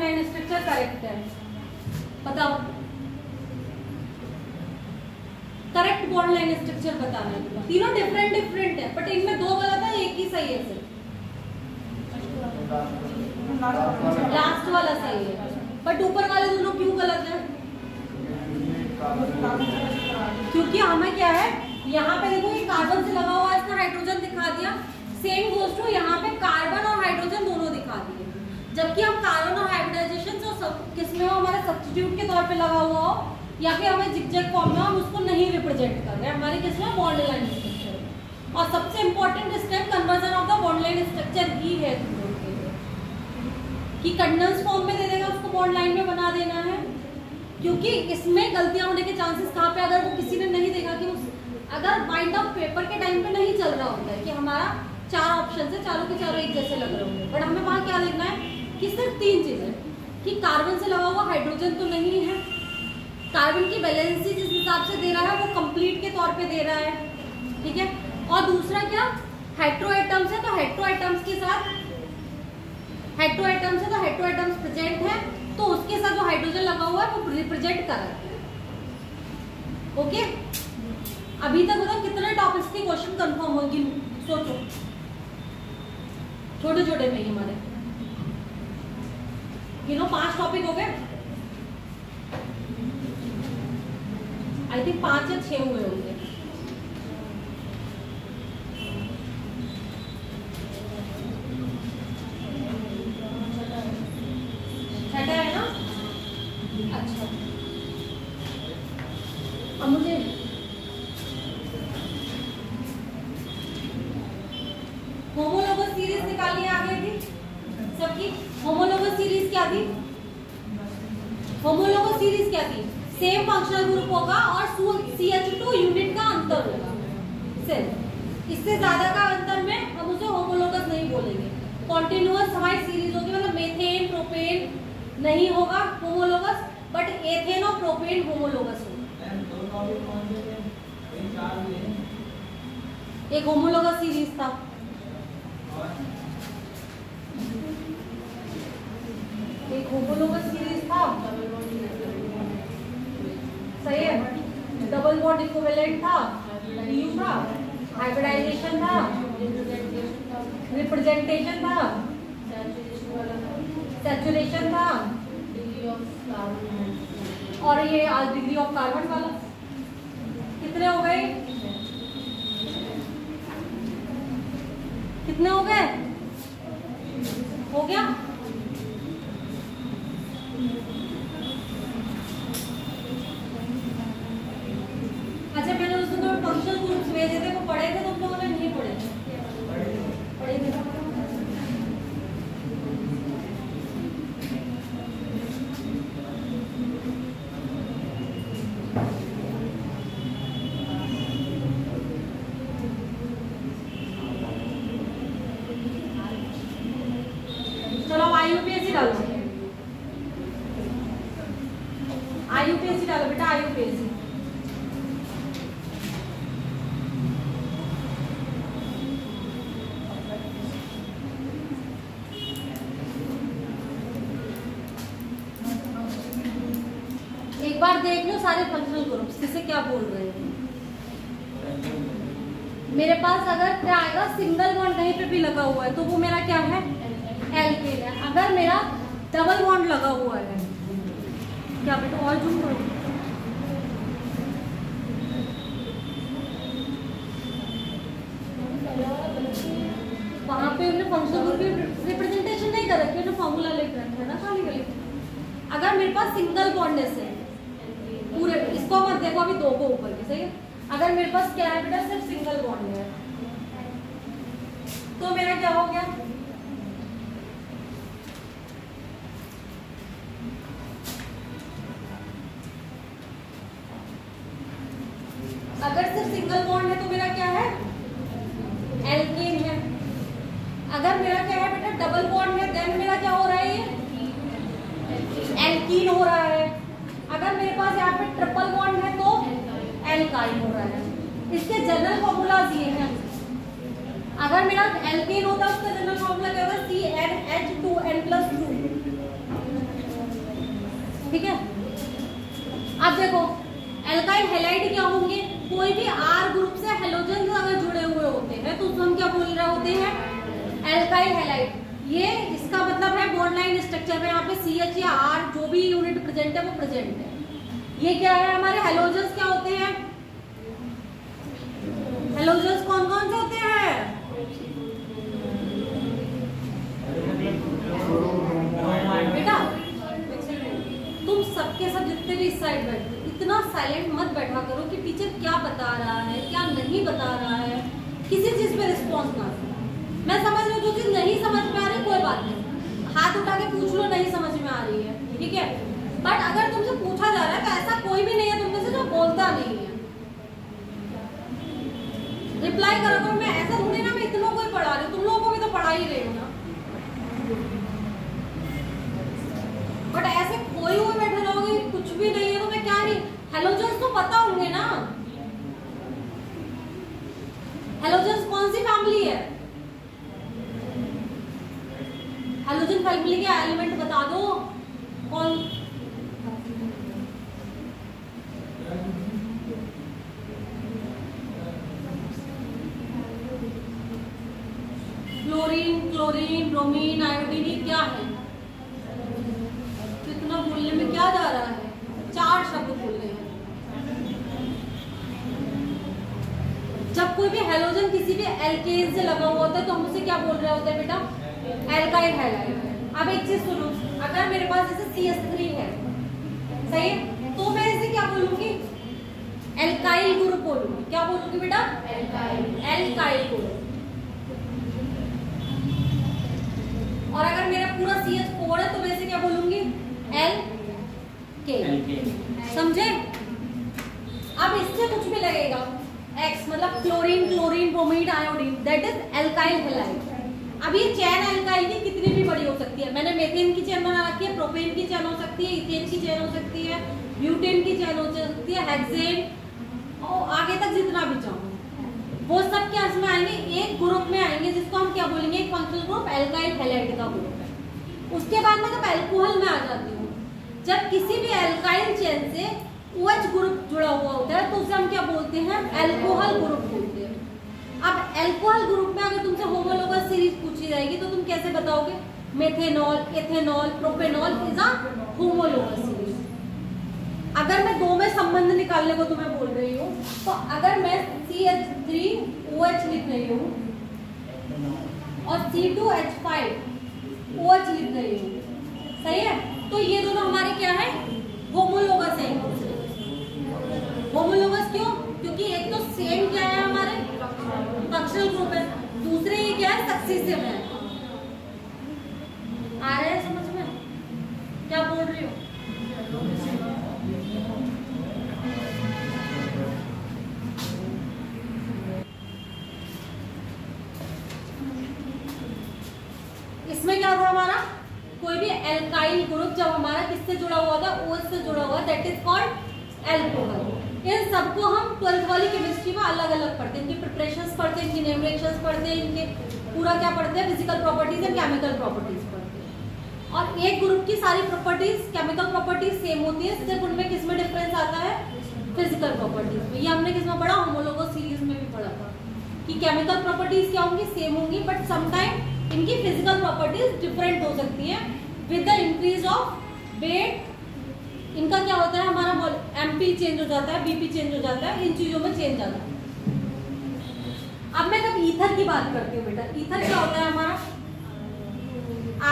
लाइन स्ट्रक्चर करेक्ट है? बताओ, करेक्ट बॉन्ड लाइन स्ट्रक्चर बताना है। तीनों डिफरेंट है, बट इनमें दो गलत है, एक ही सही है सिर्फ, लास्ट वाला सही है, बट ऊपर वाले दोनों क्यों गलत है? क्योंकि हमें क्या है, यहाँ पे देखो ये कार्बन से लगा हुआ है, इसने हाइड्रोजन दिखा दिया, सेम गोज टू यहाँ पे कार्बन और हाइड्रोजन दोनों दिखा दिए, जबकि हम कार्बन और हाइब्रिडाइजेशन जो किसमें हो, हमारे सब्स्टिट्यूट के तौर पे लगा हुआ हो या फिर हमें जिगजैग फॉर्म में, हम उसको नहीं रिप्रेजेंट कर रहे हैं, हमारे किसमें बॉन्ड लाइन स्ट्रक्चर। और सबसे important step conversion of the bond line structure ही है कि कंडेंस फॉर्म में दे देगा, उसको बॉन्ड लाइन में बना देना है, क्योंकि इसमें गलतियां होने के चांसेस कहाँ पे, अगर वो किसी ने नहीं देखा कि अगर माइंड ऑफ पेपर के टाइम पे नहीं चल रहा होता है कि हमारा 4 ऑप्शन है, चारों के चारों एक जैसे लग रहे होंगे, बट हमें वहाँ क्या लिखना है कि सिर्फ 3 चीजें, कि कार्बन से लगा हुआ हाइड्रोजन तो नहीं है, कार्बन की वैलेंसी जिस हिसाब से दे रहा है वो कंप्लीट के तौर पे दे रहा है, ठीक है, और दूसरा क्या, हेट्रो एटम्स है, तो हेट्रो एटम्स के साथ हेट्रो एटम्स है, तो हेट्रो एटम्स प्रेजेंट है, तो उसके साथ जो हाइड्रोजन लगा हुआ है वो रिप्रेजेंट कर रहा है। ओके, अभी तक बताओ कितने टॉपिक्स के क्वेश्चन कंफर्म होंगे, सोचो, छोटे छोटे में ही हमारे गिनो 5 टॉपिक हो गए, आई थिंक 5 या 6 हुए होंगे। छठा है ना? अच्छा, अब मुझे होमोलोगस सीरीज निकालनी आ गई थी सबकी। होमोलोगस सीरीज क्या थी? होमोलोगस सीरीज क्या थी? सेम फंक्शनल ग्रुप होगा और CH2 यूनिट का अंतर होगा सिर्फ, इससे ज्यादा का अंतर में हम उसे होमोलोगस नहीं बोलेंगे। कॉन्टिन्यूअस हमारी सीरीज होगी, मतलब मेथेन प्रोपेन नहीं होगा होमोलोगस, बट एथेन और प्रोपेन होमोलोगस होगा। एक होमोलोगस सीरीज था, एक होमोलोगस सीरीज था, सही है, डबल बॉन्ड इक्विवेलेंट था, यू था, हाइब्रिडाइजेशन था, रिप्रेजेंटेशन था, सैचुरेशन था, और ये डिग्री ऑफ कार्बन वाला। कितने हो गए? कितने हो गए? हो गया? अच्छा, मैंने उस दिन फंक्शनल ग्रुप्स भेजे थे, वो पढ़े थे तुम लोगों ने? नहीं पढ़े थे? IUPAC डालो, IUPAC डालो बेटा, IUPAC। एक बार देख लो सारे फंक्शनल ग्रुप्स किसे क्या बोल रहे हैं। मेरे पास अगर क्या आएगा, सिंगल बॉन्ड कहीं पे भी लगा हुआ है तो वो मेरा क्या है, एल्केन है। अगर मेरा डबल बॉन्ड लगा हुआ है, क्या बेटा और जूम करो, वहां पे उन्होंने फंक्शनल ग्रुप की रिप्रेजेंटेशन नहीं कर रखी, उन्होंने फॉर्मूला लिख रखा है ना खाली खाली। अगर मेरे पास सिंगल बॉन्ड है पूरे, इसको मत देखो अभी, 2 को ऊपर की, सही है। अगर मेरे पास क्या है बेटा, सिर्फ सिंगल बॉन्ड है, तो मेरा क्या हो गया, अगर सिर्फ सिंगल बॉन्ड है तो मेरा क्या है, एल्केन है। अगर मेरा क्या है बेटा, डबल बॉन्ड है, देन मेरा क्या हो रहा है, ये एल्कीन हो रहा है। अगर मेरे पास यहाँ पे ट्रिपल बॉन्ड है तो एल्काइन हो रहा है। इसके जनरल फॉर्मूलाज ये हैं। अगर मेरा एल्केन होता है उसका जनरल फॉर्मूला क्या होगा, CnH2n+2। ठीक है। अब देखो एल्काइल हैलाइड क्या होंगे, कोई भी R ग्रुप से हेलोजन अगर जुड़े हुए होते हैं तो हम क्या बोल रहे होते हैं, एल्काइल हैलाइड। ये इसका मतलब है बॉन्ड लाइन स्ट्रक्चर में यहाँ पे CH या R जो भी यूनिट प्रेजेंट है वो प्रेजेंट है। ये क्या है, हमारे हेलोजन्स क्या होते हैं, हेलोजन्स कौन कौन से होते हैं, बेटा तुम सबके सब जितने भी इस साइड बैठे इतना साइलेंट मत बैठा करो कि टीचर क्या बता रहा है क्या नहीं बता रहा है, किसी चीज पे रिस्पॉन्स ना दो। मैं समझ रही हूँ जो चीज नहीं समझ में आ रही कोई बात नहीं, हाथ उठा के पूछ लो नहीं समझ में आ रही है, ठीक है। बट अगर तुमसे पूछा जा रहा है तो ऐसा कोई भी नहीं है तुम में से जो बोलता नहीं है, रिप्लाई करो। तो मैं ऐसा थोड़ी ना मैं इतनों को ही पढ़ा रही हूँ, तुम लोगों को भी तो पढ़ा ही रही हूँ ना। बट ऐसे खोए हुए बैठे रहोगे कुछ भी नहीं है तो मैं क्या नहीं, हेलोजन्स तो पता होंगे ना। हेलोजन्स कौन सी फैमिली है, हेलोजन फैमिली के एलिमेंट बता दो कौन, फ्लोरीन, क्लोरीन, ब्रोमीन, आयोडीन, ये क्या है, इतना बोलने में क्या जा रहा है, 4 शब्द बोलने हैं। जब कोई भी हेलोजन किसी भी एल्केन से लगा हुआ होता है तो हम उसे क्या बोल रहे होते हैं बेटा, एल्काइल हैलाइड। अब एक चीज सुनो, अगर मेरे पास जैसे CH3 है, सही है, तो मैं इसे क्या बोलूंगी, एल्काइल ग्रुप बोलूंगी। क्या बोलूंगी बेटा, एल्काइल ग्रुप। और अगर मेरा पूरा CH4 है तो मैं इसे क्या बोलूंगी, एल्केन। समझे। अब इससे कुछ भी लगेगा X मतलब chlorine, chlorine, bromine, iodine, that is alkyl halide. अब ये चेन एल्काइल की कितनी भी बड़ी हो सकती है, मैंने मेथेन की चेन बना रखी है, प्रोपेन की चेन हो सकती है, इथेन की चेन हो सकती है, ब्यूटेन की चेन हो सकती है, हेक्सेन और आगे तक जितना भी चाहो वो सब क्या इसमें आएंगे, एक ग्रुप में आएंगे जिसको हम क्या बोलेंगे, एक फंक्शनल ग्रुप एल्काइल हैलाइड का ग्रुप है। उसके बाद में जब एल्कोहल में आ जाती हूँ, जब किसी भी एल्काइल चेन से OH ग्रुप जुड़ा हुआ होता है तो उसे हम क्या बोलते हैं, एल्कोहल ग्रुप बोलते हैं। अब एल्कोहल ग्रुप में अगर तुमसे होमोलोगस सीरीज पूछी जाएगी तो तुम कैसे बताओगे, methanol, ethanol, propanol is a homologous series. अगर मैं 2 में संबंध निकालने को तुम्हें बोल रही हूँ तो अगर मैं CH3OH लिख रही हूँ और C2H5 OH लिख रही हूँ, सही है, तो ये दोनों हमारे क्या है, होमोलोगस है। होमोलोगस क्यों, क्योंकि एक तो सेम क्या है हमारे फंक्शनल ग्रुप है, दूसरे ये क्या है, सक्सेसिव है। आ रहा है समझ में क्या बोल रही हूँ। इसमें क्या था हमारा, कोई भी एल्काइल ग्रुप जब हमारा किससे जुड़ा हुआ था, OH से जुड़ा हुआ, दैट इज कॉल्ड एल्कोहल। इन सबको हम 12th वाली केमिस्ट्री में अलग अलग पढ़ते हैं, इनकी प्रिपरेशंस पढ़ते हैं, इनकी नेम रिएक्शंस पढ़ते हैं, इनके पूरा क्या पढ़ते हैं, physical properties and chemical properties पढ़ते हैं। और एक ग्रुप की सारी प्रॉपर्टीज, केमिकल प्रॉपर्टीज सेम होती है, सिर्फ उनमें किसमें डिफरेंस आता है, फिजिकल प्रॉपर्टीज में। ये हमने किसमें पढ़ा, होमोलोगस सीरीज में भी पढ़ा था कि केमिकल प्रॉपर्टीज क्या होंगी, सेम होंगी, बट समटाइम इनकी फिजिकल प्रॉपर्टीज डिफरेंट हो सकती है with the increase of weight. इनका क्या होता है, हमारा MP चेंज हो जाता है, BP चेंज हो जाता है, इन चीजों में चेंज आता है। अब मैं जब ईथर की बात करती हूँ बेटा, ईथर क्या होता है हमारा,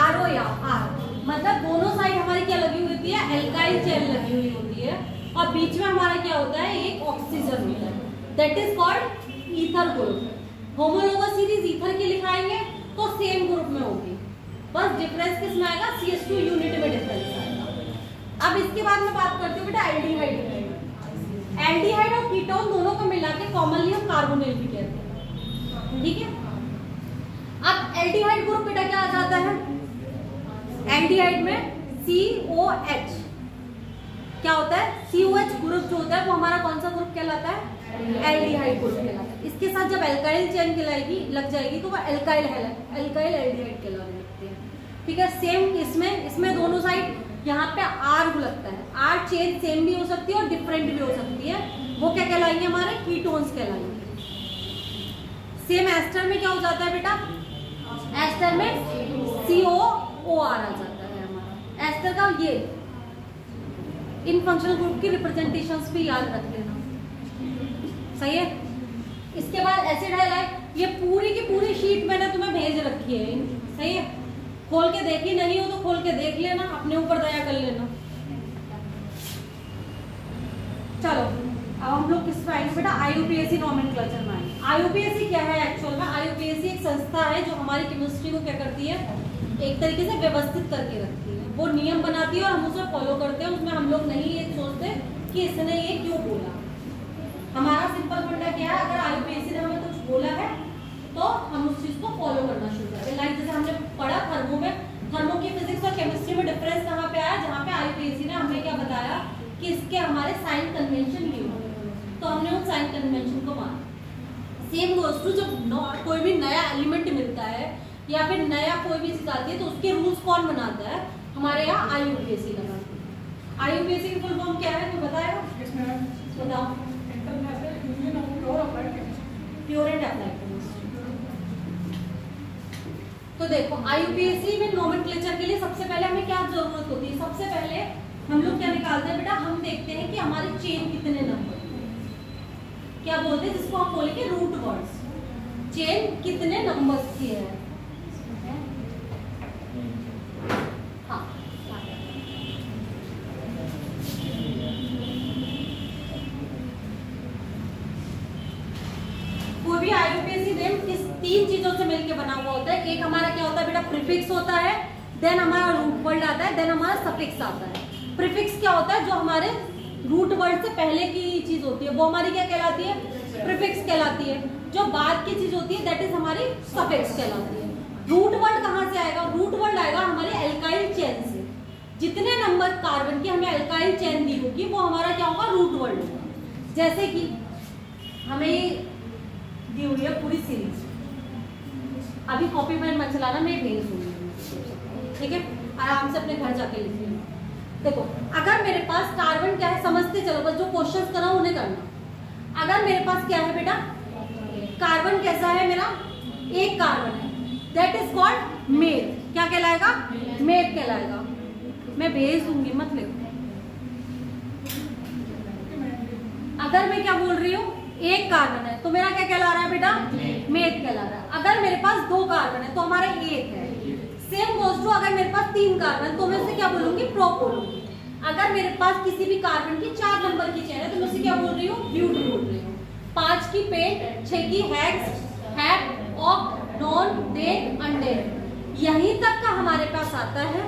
RO या R, मतलब दोनों साइड हमारी क्या लगी हुई होती है, एल्काइल चेन लगी हुई होती है, और बीच में हमारा क्या होता है, एक ऑक्सीजन होता है, that is called ether group. Homologous series ether की लिखाएंगे तो सेम ग्रुप में होगी, बस डिफरेंस किसमें आएगा, CH2 यूनिट में डिफरेंस आएगा। अब इसके बाद मैं बात करती हूँ बेटा एल्डिहाइड। एल्डिहाइड और कीटोन दोनों को मिला के कॉमनली हम कार्बोनिल भी कहते हैं, ठीक है। अब एल्डिहाइड ग्रुप बेटा क्या आ जाता है, एल्डिहाइड में COH क्या होता है, COH ग्रुप जो होता है वो हमारा कौन सा ग्रुप कहलाता है, एल्डिहाइड ग्रुप कहलाता है। इसके साथ जब एल्काइल चेन कहलाएगी लग जाएगी तो वो एल्काइल एल्डिहाइड कहलाने लगती है, ठीक है। सेम इसमें दोनों साइड यहाँ पे R लगता है, R चेन सेम भी हो सकती है और डिफरेंट भी हो सकती है, वो क्या कहलाएंगे हमारे कीटोन्स कहलाएंगे। सेम एस्टर में क्या हो जाता है बेटा, एस्टर में COOR आ जाता है हमारा एस्टर का। ये इन फंक्शनल ग्रुप की रिप्रेजेंटेशंस भी याद रख लेना, सही है। इसके बाद एसिड हैलाइड, ये पूरी की पूरी शीट मैंने तुम्हें भेज रखी है, सही है। खोल के देखी नहीं हो तो खोल के देख लेना, अपने ऊपर दया कर लेना। चलो अब हम लोग किस पे आएंगे बेटा, IUPAC नोमेनक्लेचर में आएंगे। IUPAC क्या है एक्चुअल में, IUPAC एक संस्था है जो हमारी केमिस्ट्री को क्या करती है, एक तरीके से व्यवस्थित करके रखती है। वो नियम बनाती है और हम उसे फॉलो करते हैं, उसमें हम लोग नहीं ये सोचते कि इसने ये क्यों बोला। हमारा सिंपल फंडा क्या है, अगर IUPAC ने हमें कुछ बोला है तो हम उस चीज को फॉलो करना शुरू करें। लाइक जैसे हमने पढ़ा थर्मो में, थर्मो की फिजिक्स और केमिस्ट्री में डिफरेंस कहाँ पे आया, जहाँ पे IUPAC ने हमें क्या बताया कि इसके हमारे साइन कन्वेंशन ये होंगे, तो हमने उन साइन कन्वेंशन को माना। सेम गोज टू जब कोई भी नया एलिमेंट मिलता है या फिर नया कोई भी चीज आती है तो उसके रूल्स कौन बनाता है, हमारे यहाँ IUPAC लगाती है। IUPAC की फुल फॉर्म क्या है, कोई बताएगा? बताओ। Pure and applied chemistry. तो देखो IUPAC में नोमेनक्लेचर के लिए सबसे पहले हमें क्या जरूरत होती है, सबसे पहले हम लोग क्या निकालते हैं बेटा, हम देखते हैं कि हमारी चेन कितने नंबर, क्या बोलते हैं जिसको हम बोलेंगे रूट वर्ड्स, चेन कितने नंबर्स की है। हाँ कोई भी IUPAC नेम इस 3 चीजों से मिलकर बना हुआ होता है। एक हमारा क्या होता है बेटा, प्रीफिक्स होता है, देन हमारा रूट वर्ड आता है, देन हमारा सफिक्स आता है। प्रीफिक्स क्या होता है, जो हमारे रूट वर्ड से पहले की चीज होती है वो हमारी क्या कहलाती है, प्रीफिक्स कहलाती है। जो बाद की चीज होती है दैट इज हमारी सफिक्स कहलाती है। रूट वर्ड कहाँ से आएगा, रूट वर्ड आएगा हमारे एल्काइल चेन से। जितने नंबर कार्बन की हमें एल्काइल चेन दी होगी वो हमारा क्या होगा, रूट वर्ड होगा। जैसे कि हमें दी हुई है पूरी सीरीज, अभी कॉपी पेन मत चलाना, मैं भेज दूंगी, ठीक है, आराम से अपने घर जाके लिख लेना। देखो अगर मेरे पास कार्बन क्या है, समझते चलो, बस जो क्वेश्चंस करा उन्हें करना। अगर मेरे पास क्या है बेटा, कार्बन कैसा है मेरा, एक कार्बन है, दैट इज कॉल्ड मेथ। क्या कहलाएगा, मेथ कहलाएगा। मैं भेज दूंगी, मत लिखो। अगर मैं क्या बोल रही हूँ, एक कार्बन है तो मेरा क्या कहला रहा है बेटा, मेथ कहला रहा है। अगर मेरे पास 2 कार्बन है तो हमारा एक है। सेम गोज टू अगर मेरे पास 3 कार्बन तो मैं उसे क्या बोलूंगी, प्रोप बोलूंगी। अगर मेरे पास किसी भी कार्बन की 4 नंबर की चेन है तो मैं उसे क्या बोल रही हूँ, ब्यूट बोल रही हूँ। 5 की पेंट, 6 की हेक्स, हैप, ऑक्ट, नॉन, डेट, अनडेट, यहीं तक का हमारे पास आता है।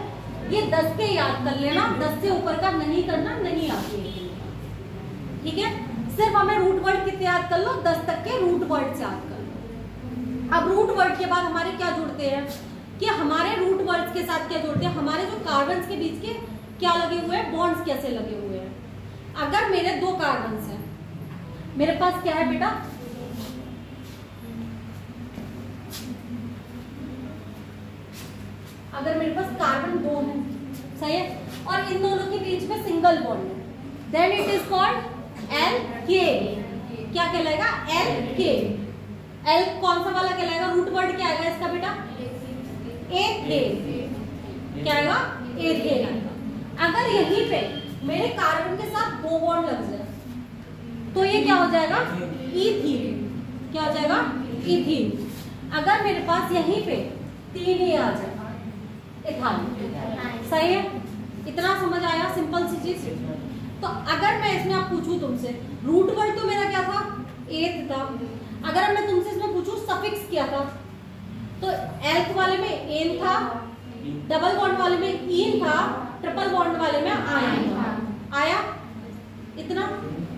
ये 10 के याद कर लेना, 10 से ऊपर का नहीं करना, नहीं आती है, ठीक है। सिर्फ हमें रूट वर्ड कितने याद कर लो, 10 तक के रूट वर्ड से याद कर लो। अब रूट वर्ड के बाद हमारे क्या जुड़ते हैं, कि हमारे रूट वर्ड्स के साथ क्या जुड़ते हैं, हमारे जो कार्बन्स के बीच के क्या लगे हुए हैं, बॉन्ड्स कैसे लगे हुए हैं। अगर मेरे 2 कार्बन्स हैं, मेरे पास क्या है बेटा, अगर मेरे पास कार्बन 2 है, सही है, और इन दोनों के बीच में सिंगल बॉन्ड है, then it is called alkane. क्या कहलाएगा, एल्केन। एल कौन सा वाला कहलाएगा, रूट वर्ड क्या आएगा इसका बेटा, एथेन। क्या आएगा, एथेन आएगा। अगर यहीं पे मेरे कार्बन के साथ 2 बॉन्ड लग जाए तो ये क्या हो जाएगा, इथीन। क्या हो जाएगा, इथीन। अगर मेरे पास यहीं पे 3 ही आ जाए, इथाइन। सही है, इतना समझ आया, सिंपल सी चीज। तो अगर मैं इसमें आप पूछूं तुमसे, रूट वर्ड तो मेरा क्या था, एथ था। अगर मैं तुमसे इसमें पूछूं सफिक्स क्या था, तो एल्थ वाले में एन था, डबल बॉन्ड वाले में इन था, ट्रिपल बॉन्ड वाले में आयन था। आया इतना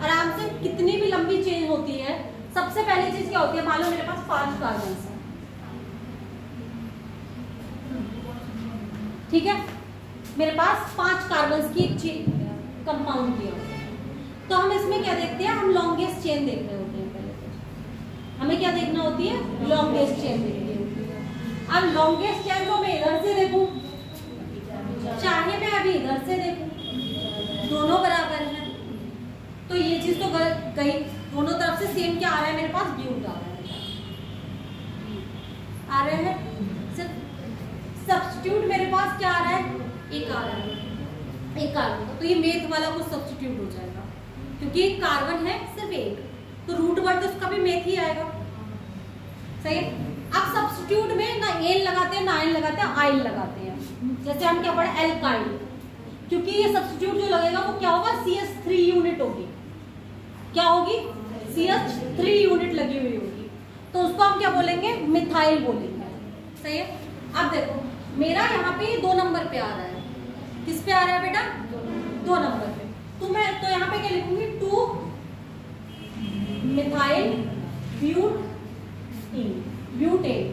आराम से। कितनी भी लंबी चेन होती है, सबसे पहली चीज क्या होती है, मान लो मेरे पास 5 कार्बन है, ठीक है, मेरे पास 5 कार्बन की कंपाउंड किया, तो हम इसमें क्या देखते हैं, हम लॉन्गेस्ट चेन देख रहे होते हैं। पहले तो हमें क्या देखना होती है, लॉन्गेस्ट चेन देखनी होती है। अब लॉन्गेस्ट चेन को मैं इधर से देखूं चाहे मैं अभी इधर से देखूं, दोनों बराबर हैं, तो ये चीज तो गई, दोनों तरफ से सेम क्या आ रहा है मेरे पास, ब्यूट आ रहे हैं। सिर्फ सब्स्टिट्यूट मेरे पास क्या आ रहा है, एक आ रहा है, एक कार्बन का, तो ये मेथ वाला कुछ सब्स्टिट्यूट हो जाएगा, क्योंकि एक कार्बन है सिर्फ एक, तो रूट वर्ड तो उसका भी मेथ ही आएगा। सही है। अब सब्स्टिट्यूट में ना एन लगाते हैं ना आयन लगाते हैं, आयन लगाते हैं। जैसे हम क्या पढ़े, एल्काइल, क्योंकि ये सब्स्टिट्यूट जो लगेगा वो क्या होगा, CH3 यूनिट होगी, क्या होगी, CH3 यूनिट लगी हुई होगी, तो उसको हम क्या बोलेंगे, मिथाइल बोलेंगे। सही है। अब देखो मेरा यहाँ पे 2 नंबर पे आ रहा है, किस पे आ रहा है बेटा, 2 नंबर पे, तो मैं तो यहाँ पे क्या लिखूंगी, 2 मिथाइल ब्यूटेन,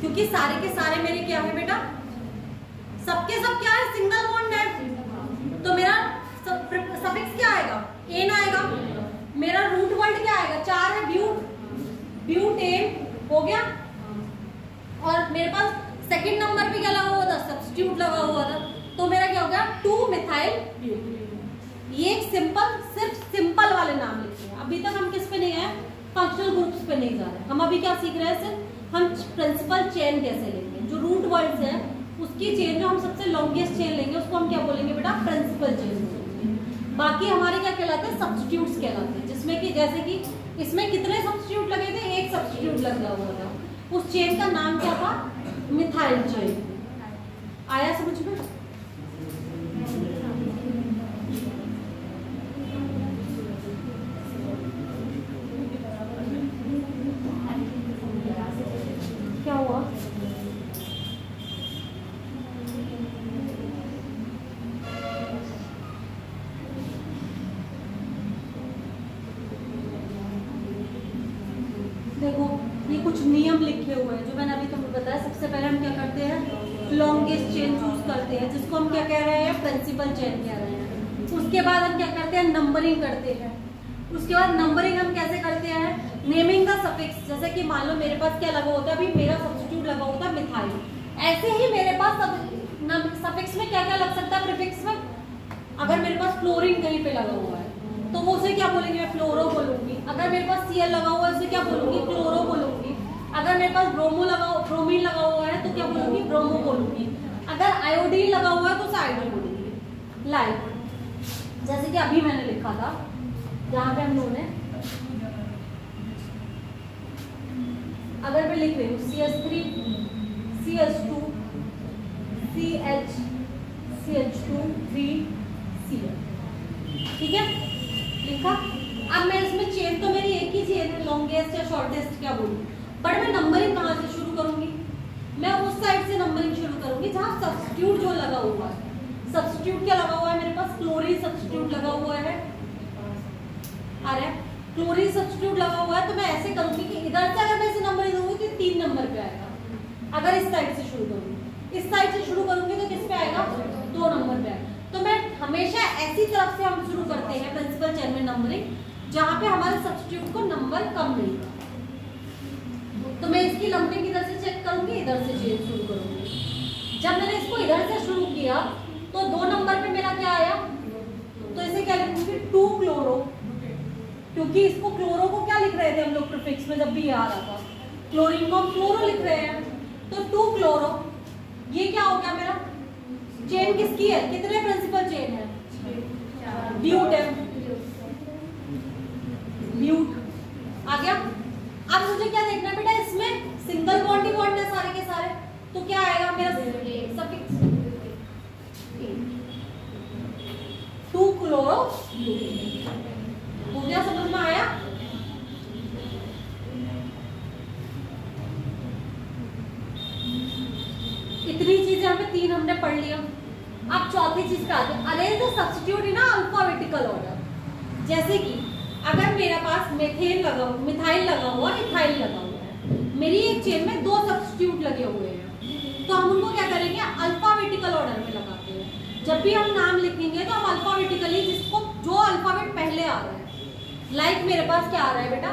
क्योंकि सारे के सारे मेरे क्या है बेटा, सबके सब क्या है, सिंगल बॉन्ड है, तो मेरा सफिक्स क्या आएगा, एन आएगा, मेरा रूट वर्ड क्या आएगा, 4 है, ब्यूटेन हो गया, और मेरे पास सेकंड नंबर पे क्या लगा हुआ था, सब्स्टिट्यूट लगा हुआ था, तो मेरा क्या हो गया, 2 मिथाइल ब्यूटेन। ये एक सिर्फ सिंपल वाले नाम लिखे हैं। अभी तक हम किस पे नहीं आए, फंक्शनल ग्रुप्स पे नहीं जा रहे, हम अभी क्या सीख रहे हैं, सिर्फ हम प्रिंसिपल चेन कैसे लेंगे, जो रूट वर्ड्स है उसकी चेन जो हम सबसे लॉन्गेस्ट चेन लेंगे उसको हम क्या बोलेंगे बेटा, प्रिंसिपल चेन बोलेंगे। बाकी हमारे क्या कहलाते हैं, सब्स्टिट्यूट्स कहलाते हैं, जिसमें कि जैसे कि इसमें कितने सब्स्टिट्यूट लगे थे, एक सब्स्टिट्यूट लगा हुआ था, उस चेन का नाम क्या था, मिथाइल चेन। आया समझ में। क्या हुआ, देखो ये कुछ नियम लिखे हुए हैं जो मैंने अभी तुम्हें बताया। सबसे पहले हम क्या करते हैं, लॉन्गेस्ट चेन चूज करते हैं, जिसको हम क्या कह रहे हैं, प्रिंसिपल चेन कह रहे हैं। उसके बाद हम क्या करते हैं, नंबरिंग करते हैं। उसके बाद नंबरिंग हम कैसे करते हैं, नेमिंग द सफिक्स, जैसे कि मान लो मेरे पास क्या लगा होता है, अभी मेरा सब्स्टिट्यूट लगा होता है मिथाइल, ऐसे ही मेरे पास सफिक्स में क्या क्या लग सकता है, प्रीफिक्स में, अगर मेरे पास फ्लोरीन कहीं पे लगा हुआ है तो वो उसे क्या बोलेंगे, मैं फ्लोरो बोलूंगी। अगर मेरे पास Cl लगा हुआ है उसे क्या बोलूंगी, क्लोरो बोलूंगी। अगर मेरे पास ब्रोमीन लगा हुआ है तो क्या बोलूंगी, ब्रोमो बोलूंगी। अगर आयोडीन लगा हुआ है तो उसे आयोडीन बोलूंगी। लाइक जैसे कि अभी मैंने लिखा था, जहाँ पे हम लोगों ने, अगर मैं लिख रही हूँ CH3 CH2 CH CH2 3 Cl, ठीक है, लिखा। अब मैं इसमें चेन तो मेरी एक ही चेन है, लॉन्गेस्ट या शॉर्टेस्ट क्या बोलूं, बट मैं नंबरिंग कहाँ से शुरू करूंगी, मैं उस साइड से नंबरिंग शुरू करूंगी जहाँ सब्स्टिट्यूट जो लगा हुआ है। सब्स्टिट्यूट क्या लगा हुआ है मेरे पास, क्लोरीन सब्स्टिट्यूट लगा हुआ है, अरे क्लोरीन सब्स्टिट्यूट लगा हुआ है, तो मैं ऐसे करूंगी कि इधर से अगर मैं इसे नंबरिंग दूंगी तो 3 नंबर पे आएगा। अगर इस साइड से शुरू करूंगी, इस साइड से शुरू करूंगी तो किस पे आएगा, 2 नंबर पे आएगा। तो मैं हमेशा ऐसी तरफ से हम शुरू करते हैं प्रिंसिपल चेन में नंबरिंग, जहां पे हमारे सब्स्टिट्यूट को नंबर कम मिलेगा। तो मैं इसकी नंबरिंग इधर से चेक करूंगी, इधर से चेन शुरू करूंगी। जब मैंने इसको इधर से शुरू किया तो 2 नंबर पे मेरा क्या आया, तो इसे क्या लिखूंगी, 2 क्लोरो, क्योंकि इसको क्लोरो को क्या लिख रहे थे हम लोग प्रीफिक्स में, जब भी आ रहा था क्लोरीन को हम क्लोरो लिख रहे हैं, तो 2 क्लोरो। ये क्या हो गया मेरा, चेन किसकी है, कितने प्रिंसिपल चेन है, ब्यूट है, ब्यूट आ गया। अब मुझे क्या देखना है बेटा, इसमें सिंगल बॉन्ड ही बॉन्ड है सारे के सारे, तो क्या आएगा मेरा सफिक्स 2 क्लोरो हो गया, समझ में आया। इतनी चीजें हमें 3 हमने पढ़ लिया। अब चौथी चीज पे आते हैं, arrange the substitute in alphabetical order. जैसे कि अगर मेरे पास मिथाइल लगा हुआ, इथाइल लगा हुआ है, मेरी एक चेन में 2 सब्स्टिट्यूट लगे हुए हैं, तो हम उनको क्या करेंगे, अल्फाबेटिकल ऑर्डर में लगाते हैं। जब भी हम नाम लिखेंगे तो हम अल्फाबेटिकली, जिसको जो अल्फाबेट पहले आ रहा है, लाइक मेरे पास क्या आ रहा है बेटा,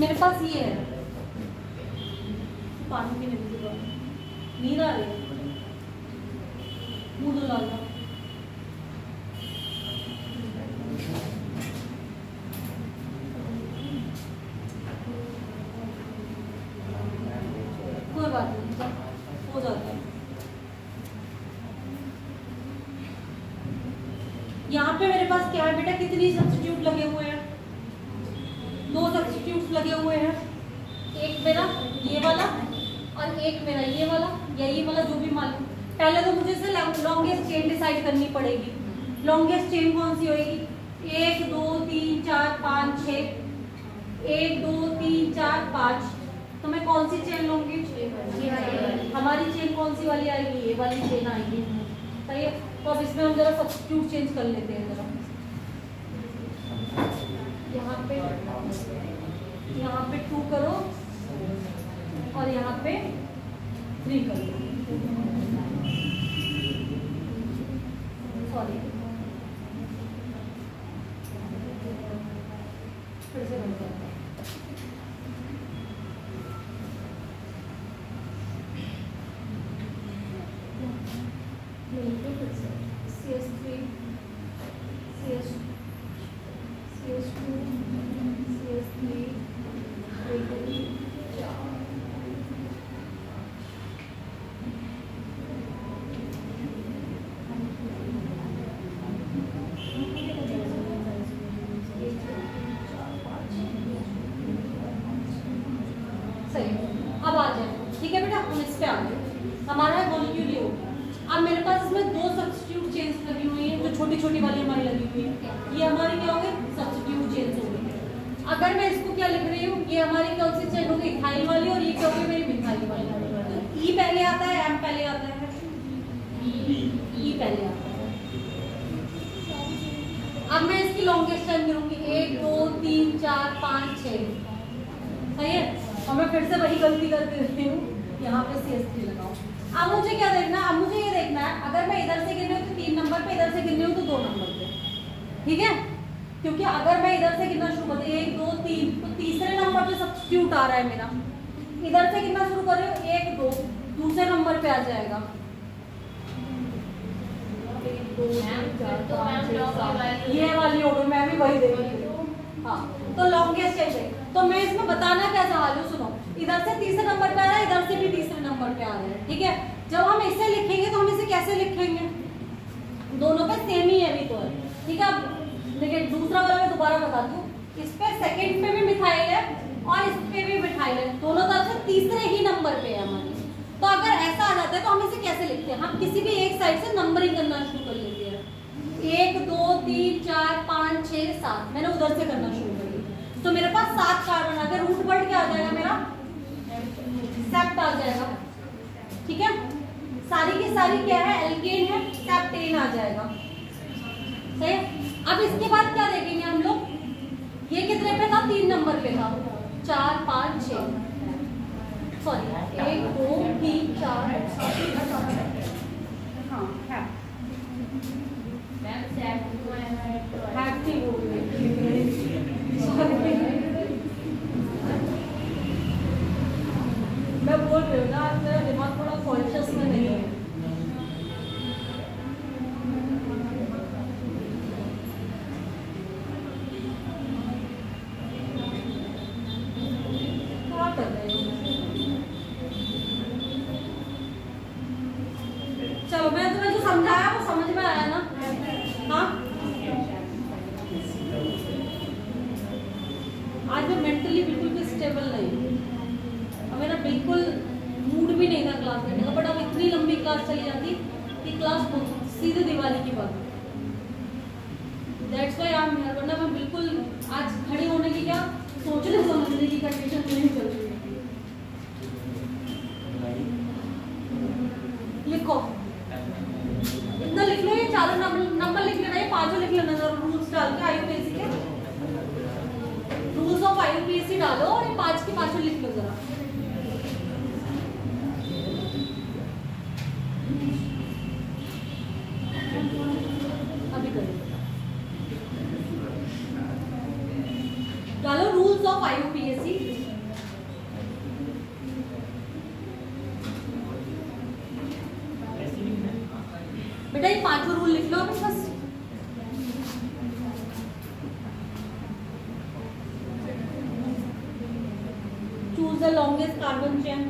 मेरे पास ये है, पानी पीने की नींद आ रही है, मुंह धुला लो। कोई बात नहीं, हो जाता है। यहाँ पे मेरे पास क्या है बेटा, कितनी सब्स्टिट्यूट लगे हुए हैं? 2 सब्स्टिट्यूट लगे हुए हैं, एक मेरा ये वाला और एक मेरा ये वाला या ये वाला, जो भी मालूम। पहले तो मुझे इसे लॉन्गेस्ट चेन डिसाइड करनी पड़ेगी। लॉन्गेस्ट चेन कौन सी होगी? 1 2 3 4 5 6, 1 2 3 4 5। तो मैं कौन सी चेन लूंगी? हमारी चेन कौन सी वाली आएगी? ये वाली चेन आएगी, सही है। तो अब इसमें हम जरा सब्स्टिट्यूट चेंज कर लेते हैं जरा। यहाँ पे 2 करो और यहाँ पे 3 करो। सॉरी, फिर से बंद करते हैं। CS3 CS2 CS3 सही। अब आ जाए, ठीक है बेटा, हम इस पे आ गए। हमारा है वॉल्यूम। अब मेरे पास इसमें 2 सब्स्टिट्यूट चेन्स लगी हुई हैं, जो छोटी छोटी वाली हमारी लगी हुई है। ये हमारी क्या हो गई? सब्स्टिट्यूट चेन्स हो गई। अगर मैं इसको क्या लिख रही हूँ, ये हमारी कौन सी चेन हो गई? इथाइल वाली, और ये क्या हो गई? मेरी मिथाइल वाली। तो ई पहले आता है, एम पहले आता है? ई पहले आता है। अब मैं इसकी लॉन्गेस्ट चेन करूंगी, 1 2 3 4 5 6, सही है। और मैं फिर से वही गलती करके देती हूँ, यहाँ पे CS3 लगाओ। अब मुझे क्या देखना है? अब मुझे ये देखना है, अगर मैं इधर से गिन रही हूँ तो 3 नंबर पे, इधर से गिन रही हूँ तो 2 नंबर पे, ठीक है। क्योंकि अगर मैं इधर से गिनना शुरू करती हूँ 1 2 3, तो तीसरे नंबर पे सब्स्टिट्यूट आ रहा है मेरा। इधर से गिनना शुरू कर रही हूँ 1 2, दूसरे नंबर पे आ जाएगा 1 2 3 4 5 6 7। ये वाली ऑर्डर मैं भी वही देख रही हूँ। हाँ, तो लॉन्गेस्ट चेन है। तो मैं इसमें बताना क्या चाह रही हूँ, सुनो। इधर से तीसरे नंबर पे आ रहा है, इधर से भी तीसरे नंबर पे आ रहा है, ठीक है। जब हम इसे लिखेंगे तो हम इसे कैसे लिखेंगे? दोनों पे सेम ही है भी तो है, ठीक है। अब देखिए, दूसरा वाला मैं दोबारा बता दूं, इस पे सेकंड पे भी मिथाइल है और इस पे भी मिथाइल है, दोनों तरफ से तीसरे ही नंबर पे है हमारी। तो अगर ऐसा आ जाता है तो हम इसे कैसे लिखते हैं? हम किसी भी एक साइड से नंबरिंग करना शुरू कर लेते हैं। 1 2 3 4 5 6 7, मैंने उधर से करना शुरू कर दिया। तो मेरे पास 7 कार्बन आ गए। रूट वर्ड क्या आ जाएगा मेरा? सेप्ट आ जाएगा, ठीक है। सारी की सारी क्या है? एल्केन है, सेप्टेन आ जाएगा, सही है। अब इसके बाद क्या देखेंगे हम लोग? ये कितने पे था? 3 नंबर पे था। 4 5 6, सॉरी 1 2 3 4, हाँ है मैं बोल रही हूँ ना, आज मेरा दिमाग थोड़ा कॉन्शियस में नहीं है। क्या कर रहे हो? चलो, मैं तुम्हें जो समझाया वो समझ में आया ना? हाँ, आज मैं मेंटली बिल्कुल भी स्टेबल नहीं हूँ। मेरा बिल्कुल मूड भी नहीं था क्लास लेने का, बट अब इतनी लंबी क्लास चली जाती कि क्लास सीधे दिवाली की बात। That's why I am here, वरना मैं बिल्कुल आज खड़ी होने की क्या सोचने समझने की कंडीशन नहीं चल रही है। लिखो, इतना लिख लो, ये चारों नंबर लिख लेना, ये 5 लिख लेना जरा, रूल्स डाल के IUPAC के रूल्स ऑफ IUPAC डालो और ये 5 के 5 लिख लो जरा। अभी करो, डालो rules of IUPAC। The longest carbon chain?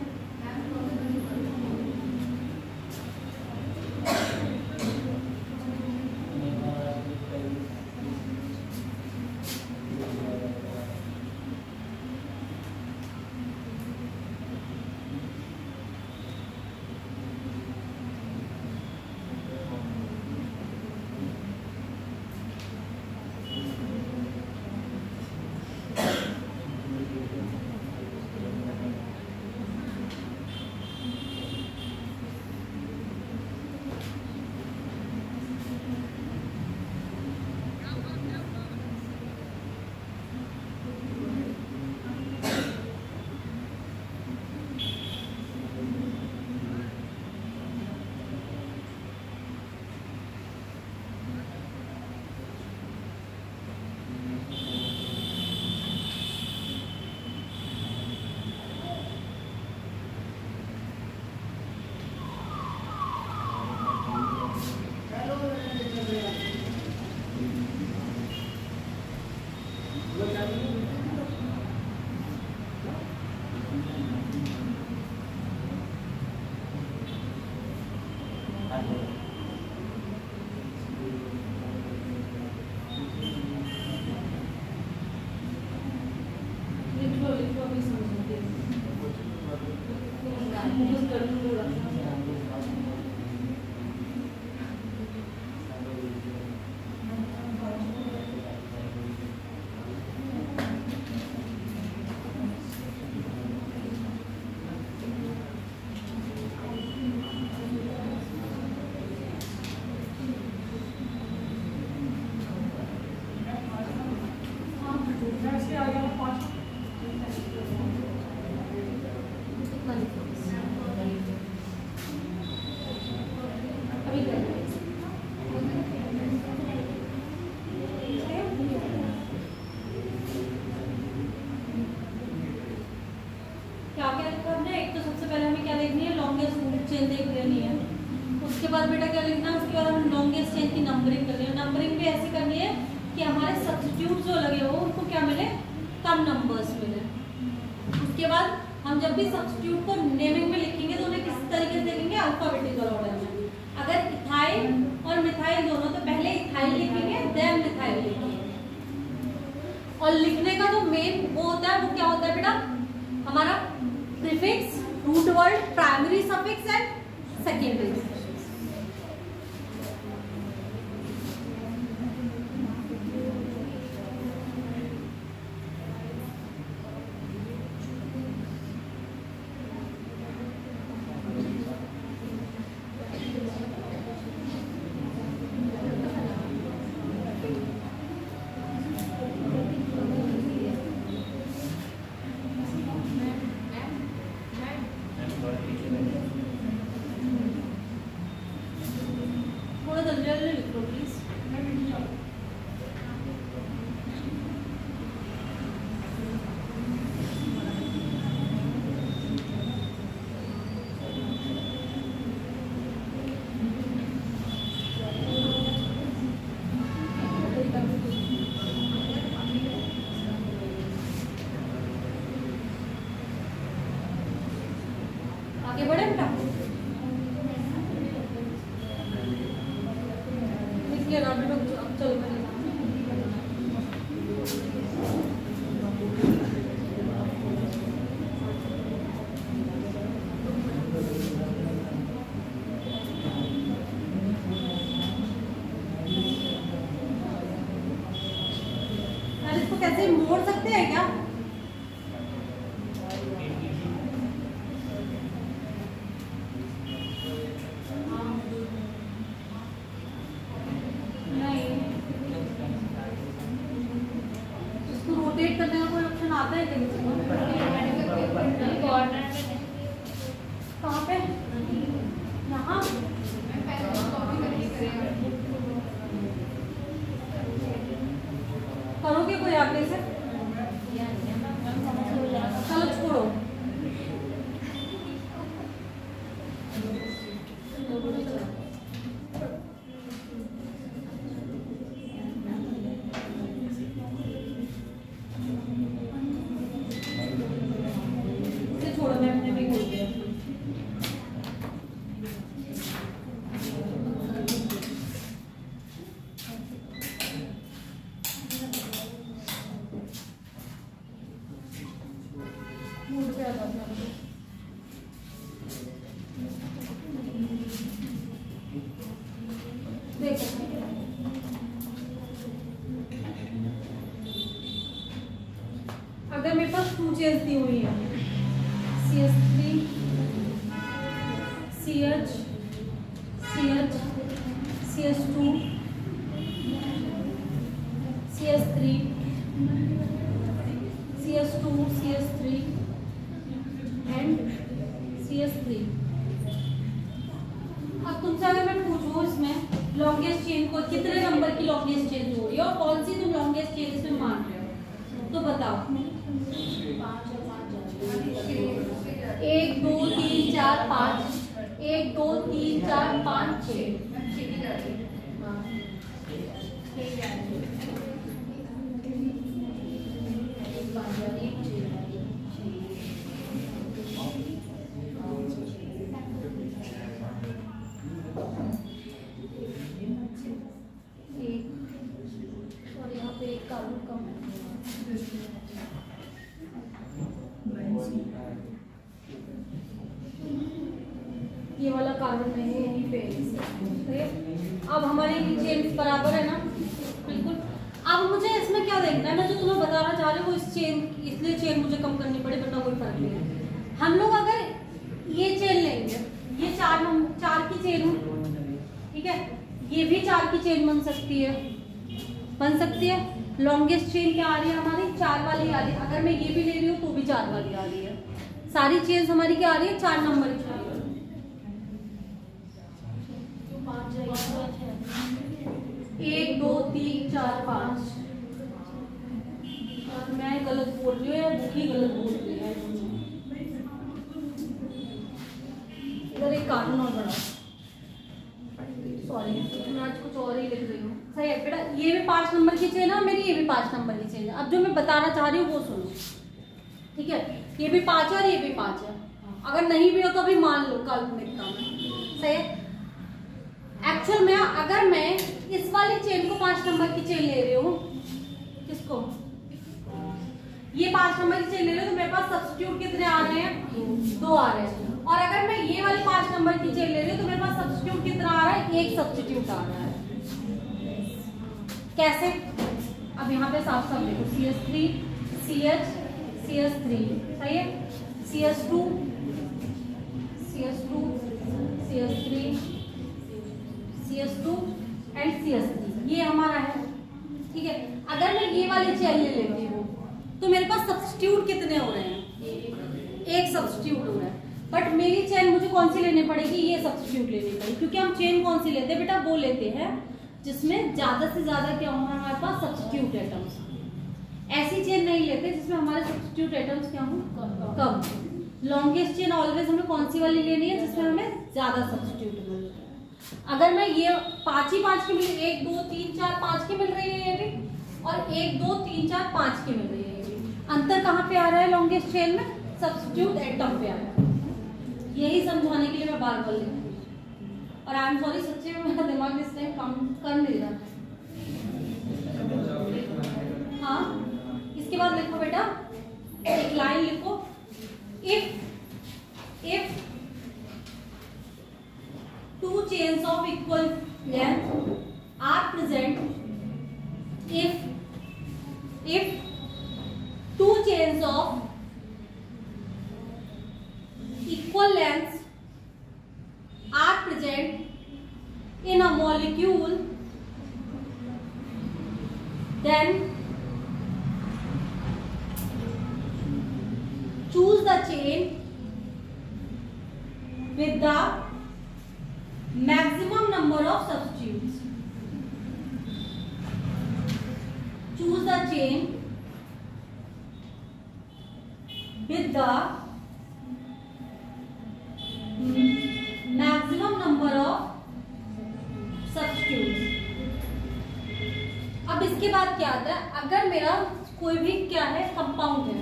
Chain देख लेनी है। उसके बाद बेटा क्या लिखना है, उसके बाद हम लॉन्गेस्ट चेन की नंबरिंग कर रहे हैं। नंबरिंग भी ऐसी करनी है कि हमारे सब्स्टिट्यूट जो लगे हो उनको क्या मिले, कम नंबर्स मिले। उसके बाद हम जब भी सब्स्टिट्यूट को नेमिंग में लिखेंगे तो उन्हें किस तरीके से लिखेंगे, अल्फाबेटिकल ऑर्डर में। अगर इथाइल और मिथाइल दोनों, तो पहले इथाइल लिखेंगे देन मिथाइल लिखेंगे। और लिखने का जो मेन वो होता है वो क्या होता है बेटा, हमारा prefix, root word, primary suffix and secondary. आगे बढ़े बेटा, इसलिए चलो इसको कैसे मोड़ सकते हैं क्या? रोटेट करने का कोई ऑप्शन आता है क्या? कहाँ पे? यहाँ करोगे कोई आगे से? चलो छोड़ो, चेन्स दी हुई है, CH3 CH CH CH2 CH3 CH2 CH3 and CH3। अब तुमसे अगर मैं पूछूं इसमें लॉन्गेस्ट चेन को कितने नंबर की लॉन्गेस्ट चेन हो रही है और कौन सी तुम लॉन्गेस्ट चेन इसमें मान रहे हो, तो बताओ। 1 2 3 4 5, 1 2 3 4 5 6। और यहाँ पे एक कार्बन कम है, ये वाला कार्बन नहीं है, यहीं पे है। अब हमारे चेन बराबर है ना, बिल्कुल। अब मुझे इसमें क्या देखना है, मैं जो तुम्हें बताना चाह रही हूँ वो इस चेन, इसलिए चेन मुझे कम करनी पड़े, वरना कोई फर्क नहीं है। हम लोग अगर ये चेन लेंगे, ये 4 की चेन है, ठीक है, ये भी 4 की चेन बन सकती है। लॉन्गेस्ट चेन क्या आ रही है हमारी, 4 वाली आ रही है। अगर मैं ये भी ले रही हूँ तो भी 4 वाली आ रही है। सारी चेन्स हमारी क्या आ रही है, 4 नंबर की आ रही है। 1 2 3 4 5। मैं गलत बोल रही हूँ या बुक ही गलत बोल रही है। इधर एक कार्बन और बढ़ा, सॉरी मैं आज कुछ और ही लिख रही हूँ। सही है बेटा, ये भी 5 नंबर की चेन है मेरी, ये भी 5 नंबर की चेन है। अब जो मैं बताना चाह रही हूँ वो सुनो, ठीक है। ये भी 5 है और ये भी 5 है। अगर नहीं भी हो तो अभी मान लो काल्पनिकता में, सही है। एक्चुअल में अगर मैं इस वाली चेन को 5 नंबर की चेन ले रही हूँ, किसको, ये 5 नंबर की चेन ले रही हूँ, तो मेरे पास सब्स्टिट्यूट कितने आ रहे हैं, 2 आ रहे हैं। और अगर मैं ये वाली 5 नंबर की चेन ले रही हूँ तो मेरे पास सब्स्टिट्यूट कितना आ रहा है, 1 सब्स्टिट्यूट आ रहा है। कैसे, अब यहाँ पे साफ साफ देखो, CH3 CH CH3, सही है, CH2 CH2 CH3 CH2 and CH3, ये हमारा है, ठीक है। अगर मैं ये वाली चेन ले लेती हूँ तो मेरे पास सब्स्टिट्यूट कितने हो रहे हैं, 1 सब्स्टिट्यूट हो रहा है। बट मेरी चेन मुझे कौन सी लेनी पड़ेगी, ये सब्स्टिट्यूट लेनी पड़ेगी, क्योंकि हम चेन कौन सी लेते हैं बेटा, वो लेते हैं जिसमें ज्यादा से ज्यादा क्या होना, हमारे पास सब्स्टिट्यूट एटम्स। ऐसी चेन नहीं लेते जिसमें हमारे सब्स्टिट्यूट एटम्स क्या हो, कम। लॉन्गेस्ट चेन ऑलवेज हमें कौन सी वाली लेनी है, जिसमें हमें ज्यादा सब्स्टिट्यूट मिल रहा है। अगर मैं ये 5 ही 5 की मिल, 1 2 3 4 5 की मिल रही है ये भी, और 1 2 3 4 5 की मिल रही है ये भी। अंतर कहाँ पे आ रहा है लॉन्गेस्ट चेन में, सब्स्टिट्यूट एटम पे आ रहा है। यही समझाने के लिए मैं बार बार लिखती हूँ। और आई एम सॉरी, सच्चे में मेरा दिमाग इस टाइम काम कर नहीं रहा। हाँ, इसके बाद लिखो बेटा, एक लाइन लिखो, if 2 chains of equal length are present, if 2 chains of equal lengths are present in a molecule, then choose the chain with the maximum number of substitutes. Choose the chain with the maximum number of substitutes. अब इसके बाद क्या आता है, अगर मेरा कोई भी क्या है कंपाउंड है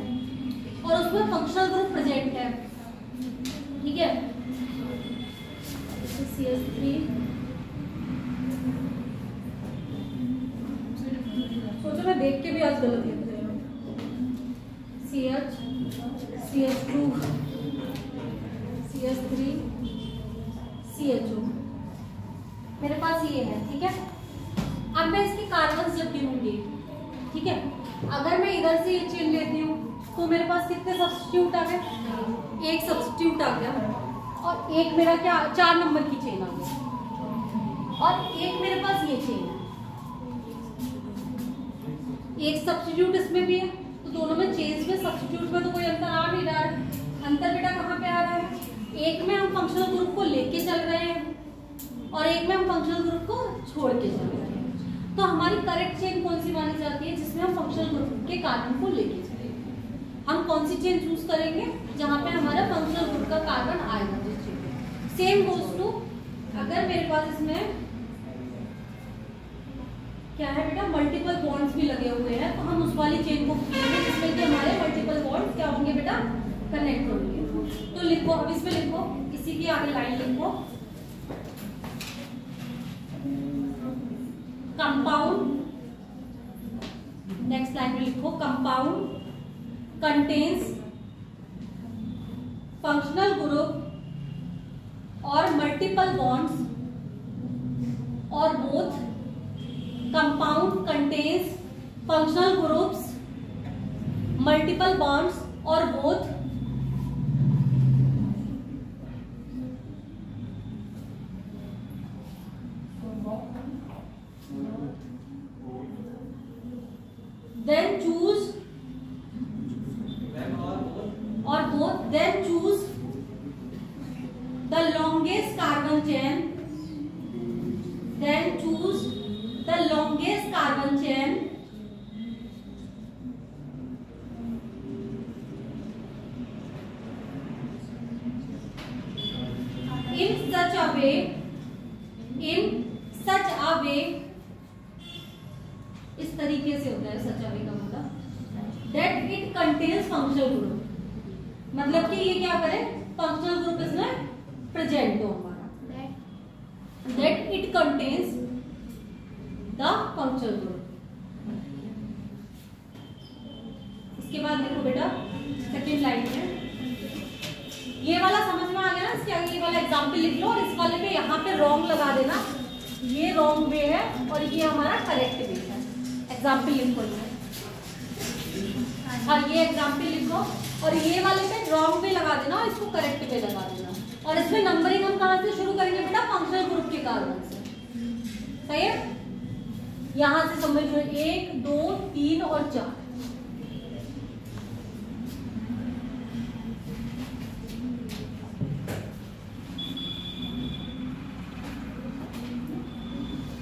और उसमें फंक्शनल ग्रुप प्रेजेंट है, ठीक है, CH3, सोचो मैं देख के भी आज गलत लिख रही हूँ, CH CH2 CH3 CHO, मेरे पास ये है, ठीक है। अब मैं इसकी कार्बन जब गिनूंगी, ठीक है, अगर मैं इधर से ये चेन लेती हूँ तो मेरे पास कितने सब्स्टिट्यूट आ गए? एक सब्स्टिट्यूट आ गया, और एक मेरा क्या 4 नंबर की चेन आ गई, और एक मेरे पास ये चेन है, एक सब्स्टिट्यूट इसमें भी है, तो दोनों में चेन्स में सब्स्टिट्यूट में तो कोई अंतर आ नहीं रहा है। अंतर बेटा कहाँ पे आ रहा है? एक में हम फंक्शनल ग्रुप को लेके चल रहे हैं और एक में हम फंक्शनल ग्रुप को छोड़ के चल रहे हैं। तो हमारी करेक्ट चेन कौन सी मानी जाती है? जिसमें हम फंक्शनल ग्रुप के कार्बन को लेके चलेंगे। हम कौन सी चेन चूज करेंगे? जहाँ पे हमारा फंक्शनल ग्रुप का कार्बन आएगा जिस चेन में। सेम गोज टू, अगर मेरे पास इसमें क्या है बेटा, मल्टीपल बॉन्ड्स भी लगे हुए हैं, तो हम उस वाली चेन को लेंगे जिसमें कि हमारे मल्टीपल बॉन्ड्स क्या होंगे बेटा, कनेक्ट होंगे। तो लिखो, अब इसमें लिखो, इसी की आगे लाइन लिखो, कंपाउंड, नेक्स्ट लाइन में लिखो कंपाउंड कंटेन्स फंक्शनल ग्रुप और मल्टीपल बॉन्ड्स, और both compound contains functional groups, multiple bonds or both, then choose or both, then choose the longest carbon chain, then choose the longest carbon chain in such a way, इस तरीके से होता है such a way का मतलब that it contains functional group, मतलब कि ये क्या करे, functional group इसमें present हो हमारा, that it contains the functional group. इसके बाद देखो बेटा सेकेंड लाइन में, ये वाला समझ में आ गया ना, इसके आगे ये वाला एग्जाम्पल लिख लो, और इस वाले पे यहाँ पे रॉन्ग लगा देना, ये रॉन्ग वे है और ये हमारा करेक्ट वे है। एग्जाम्पल लिखो, हाँ ये एग्जाम्पल लिखो, और ये वाले पे रॉन्ग वे लगा देना और इसको करेक्ट वे लगा देना, और इसमें नंबरिंग हम कहाँ से शुरू करेंगे बेटा, फंक्शनल ग्रुप के कार्बन से, सही है। यहां से समझ लो 1 2 3 और 4,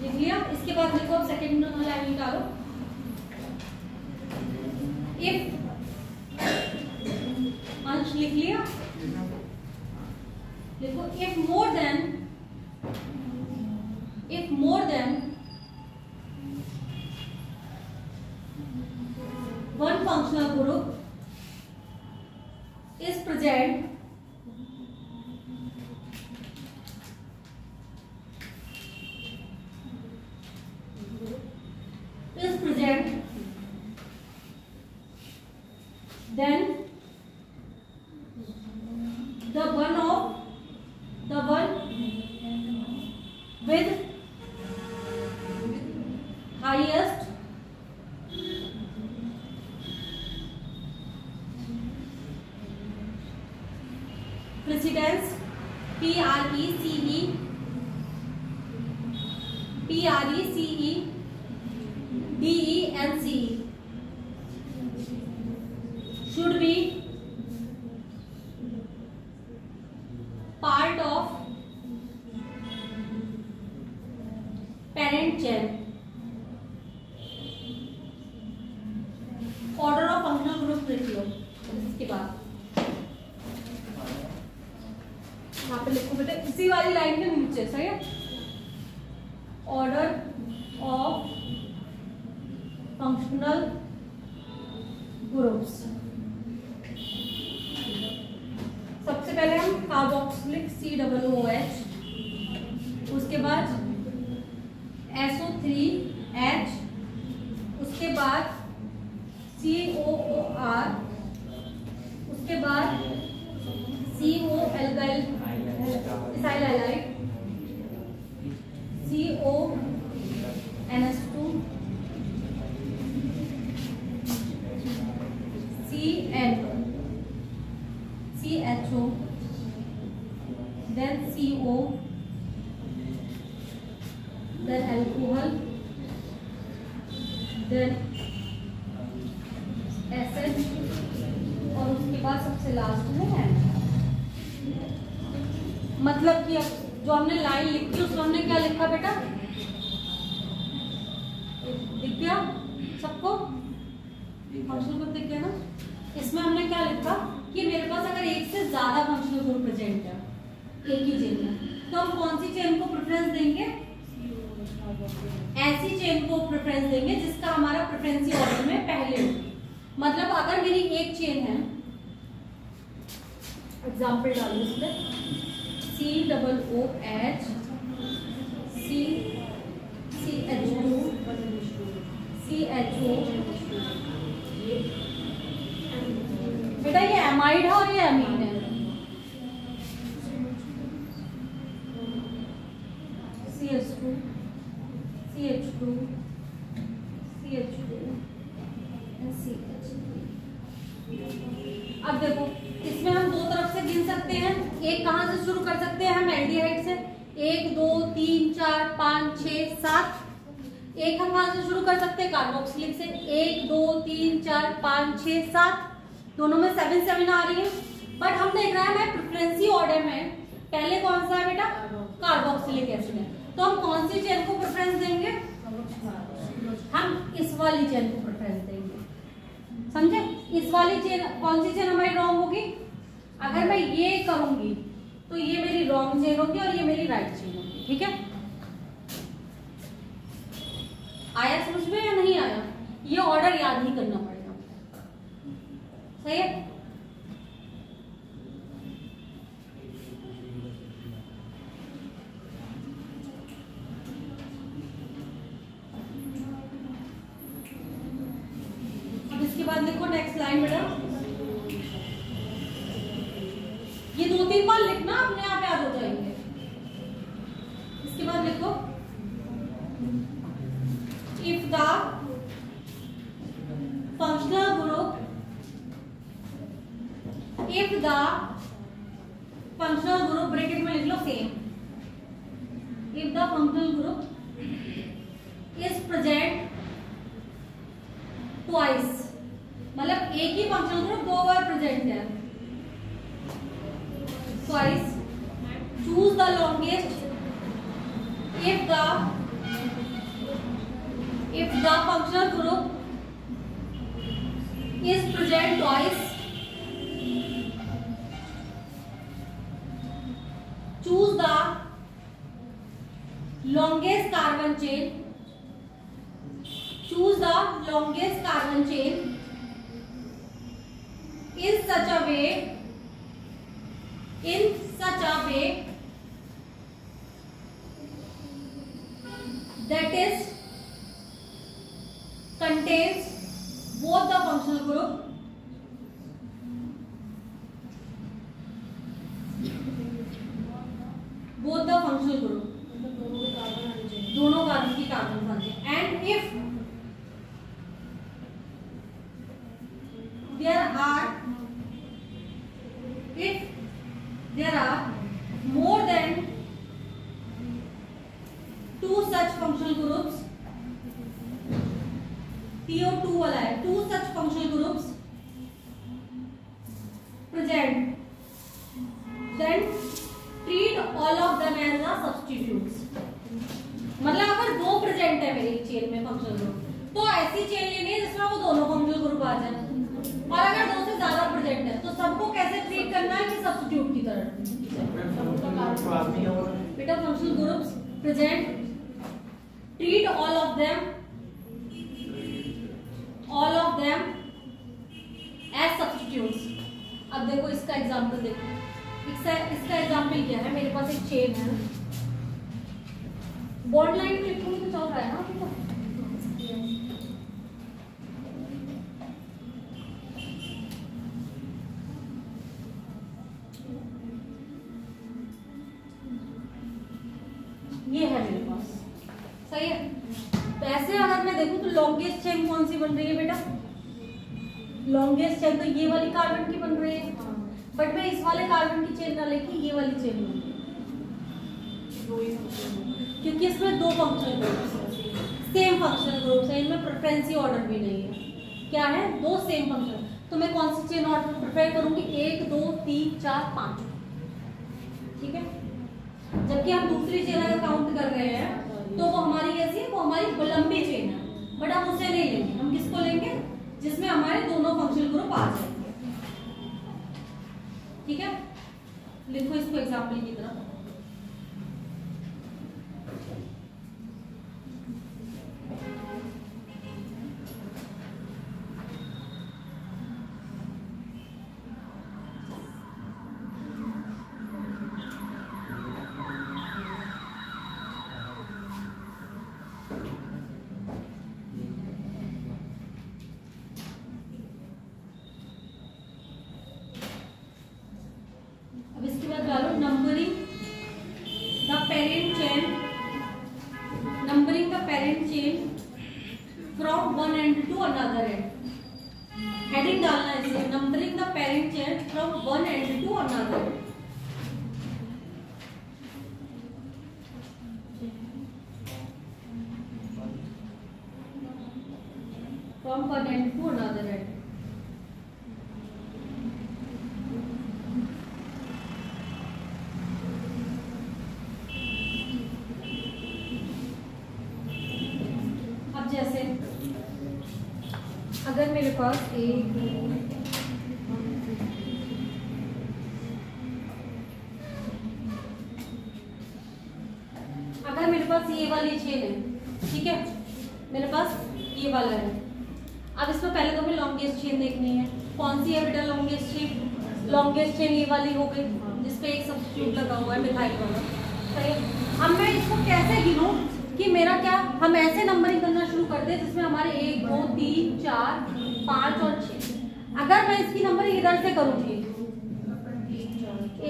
लिख लिया। इसके बाद देखो अब सेकेंड लाइन निकालो, इफ, अंश लिख लिया, देखो if more than one functional group is present then the one with highest precedence, PRECE, DE and CE should be part of parent chain. Order of functional group लिख लो। इसके बाद यहाँ पे लिखो बेटा, इसी वाली लाइन के नीचे, सही है, ऑर्डर ऑफ फंक्शनल ग्रुप्स। सबसे पहले हम कार्बोक्सिलिक COOH, उसके बाद SO3H, उसके बाद COOR, उसके बाद CO alkyl ethyl halide, CONS2, CN then SN और उसके बाद सबसे लास्ट में N। मतलब कि अब जो हमने लाइन लिखी उसमें हमने क्या लिखा बेटा, दिख गया सबको, फंक्शनल ग्रुप दिख गया ना। इसमें हमने क्या लिखा कि मेरे पास अगर एक से ज्यादा फंक्शनल ग्रुप प्रेजेंट है एक ही चेन में, तो हम कौन सी चेन को प्रेफरेंस देंगे, ऐसी चेन को प्रेफरेंस देंगे जिसका हमारा प्रेफरेंसी ऑर्डर में पहले हो। मतलब अगर मेरी एक चेन है, एग्जांपल डालो इसमें, COOH CH2 CHO, बेटा ये एमाइड है और ये एमीन है, CH2 CH2 CH2 CH। अब देखो इसमें हम दो तरफ से गिन सकते हैं। एक कहां से शुरू कर सकते हैं हम, एल्डिहाइड से, 1 2 3 4 5 6 7। एक हम कहां से शुरू कर सकते हैं, कार्बोक्सिलिक से, 1 2 3 4 5 6 7, दोनों में 7 7 आ रही है। बट हम देख रहे हैं हमें प्रेफरेंसी ऑर्डर में पहले कौन सा है बेटा, कार्बोक्सिलिक एसिड है, तो हम कौन सी चेन को प्रेफरेंस देंगे, हम इस वाली चेन को प्रेफरेंस देंगे, समझे। इस वाली चेन, कौन सी चेन हमारी रॉन्ग होगी, अगर मैं ये करूंगी तो ये मेरी रॉन्ग चेन होगी और ये मेरी राइट चेन होगी, ठीक है। आया समझ में या नहीं आया, ये ऑर्डर याद ही करना पड़ेगा, सही है। अब इसके बाद लिखो नेक्स्ट लाइन बेटा, ये 2-3 बार लिखना, अपने आप याद हो जाएंगे। इसके बाद लिखो, if the functional group bracket में लिख लो same, if the functional group is present twice, मतलब एक ही फंक्शनल ग्रुप 2 बार प्रेजेंट है, twice, choose the longest if the functional group is present twice, choose the longest carbon chain, choose the longest carbon chain in such a way that is contains both the functional group दोनों कार्बन की कार्बन साथी, and if there are more than 2 such functional groups, PO2 वाला है, 2 such functional groups present, then treat all of them as a substitutes। मतलब अगर 2 प्रेजेंट है मेरी चेन में फंक्शनल ग्रुप, तो ऐसी चेन लेनी है जिसमें वो दोनों फंक्शनल ग्रुप आ जाए, और अगर 2 से ज्यादा प्रेजेंट है तो सबको कैसे ट्रीट करना है कि सब्स्टिट्यूट की तरह। बेटा functional groups present, treat all of them as substitutes. अब देखो इसका एग्जांपल देखो, इसका एग्जांपल क्या है, मेरे पास एक चेन है, बॉन्ड लाइन में लिखूंगी तो चल रहा है ना, ये है मेरे पास, सही है। तो ऐसे अगर मैं देखूं तो लॉन्गेस्ट चेन कौन सी बन रही है बेटा, लॉन्गेस्ट चेन तो ये वाली कार्बन की बन रही है, बट मैं इस वाले कार्बन की चेन ना लेके ये वाली चेन लूंगी, क्योंकि इसमें 2 फंक्शनल ग्रुप्स हैं, सेम फंक्शनल ग्रुप्स है, इनमें प्रेफरेंसी ऑर्डर भी नहीं है। क्या है? दो सेम फंक्शन, तो मैं कौन सी चेन ऑर्डर प्रेफर करूंगी? 1 2 3 4 5, ठीक है। जबकि हम दूसरी चेन अगर काउंट कर रहे हैं तो वो हमारी कैसी है? वो हमारी लंबी चेन है, बट हम उसे नहीं लेंगे। हम किसको लेंगे? जिसमें हमारे दोनों फंक्शनल ग्रुप आ जाएंगे, ठीक है। लिखो इसको एग्जाम्पल की तरह। Numbering the parent chain from one end to another end. Heading डालना है इसे, numbering the parent chain from one end to another end. From one end to another end. जैसे अगर मेरे पास ये वाली चेन है, ठीक है, मेरे पास ये वाला है। अब इसमें पहले तो हमें लॉन्गेस्ट चेन देखनी है। कौन सी है बेटा लॉन्गेस्ट चेन? लॉन्गेस्ट चेन ये वाली हो गई, जिसपे एक सब्स्टिट्यूट लगा हुआ है मिथाइल वाला, सही है। अब मैं इसको कैसे गिनूं कि मेरा क्या? हम ऐसे नंबरिंग करना शुरू करते हैं जिसमें हमारे 1 2 3 4 5 और 6। अगर मैं इसकी नंबरिंग इधर से करूंगी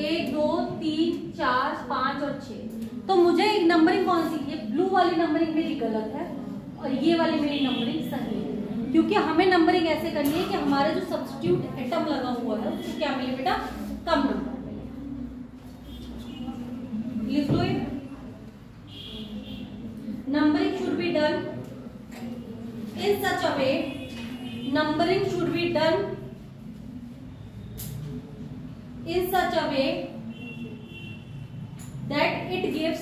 1 2 3 4 5 और 6, तो मुझे एक नंबरिंग कौन सी? ये ब्लू वाली नंबरिंग मेरी गलत है और ये वाली मेरी नंबरिंग सही है, क्योंकि हमें नंबरिंग ऐसे करनी है कि हमारे जो सब्स्टिट्यूट एटम लगा हुआ है उसको क्या मिले बेटा? कम नंबर मिले। लिख लो ये। Numbering should be done in such a way. Numbering should be done in such a way that it gives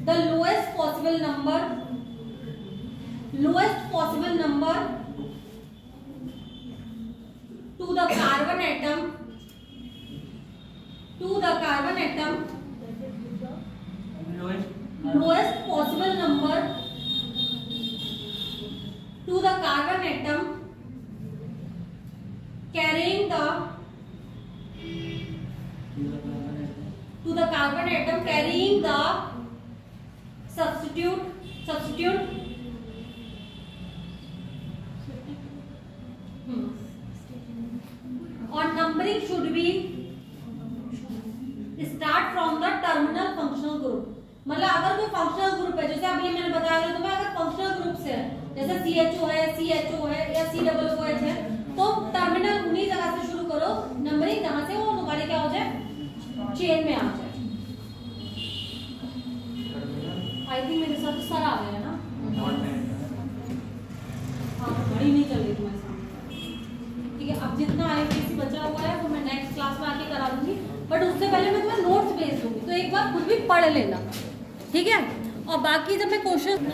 the lowest possible number to the carbon atom. Lowest possible number to the carbon atom carrying the substitute और numbering should be start from the terminal functional group. मतलब अगर कोई फंक्शनल ग्रुप है, जैसे अभी मैंने बताया था तुम्हें, अगर फंक्शनल ग्रुप से है जैसे CHO है, CHO है या COOH है, तो टर्मिनल उन्हीं जगह से शुरू करो नंबरिंग, जहां से वो तुम्हारे क्या हो जाए? चेन में आ जाए। आई थिंक मेरे साथ सर आ गया ना? हाँ, बड़ी नहीं चल रही तुम्हारे साथ, ठीक है। अब जितना IPC बचा हुआ है वो मैं नेक्स्ट क्लास में आके करा दूंगी, बट उससे पहले मैं तुम्हें नोट्स भेज दूंगी, तो एक बार खुद भी पढ़ लेना, ठीक है। और बाकी जब मैं क्वेश्चन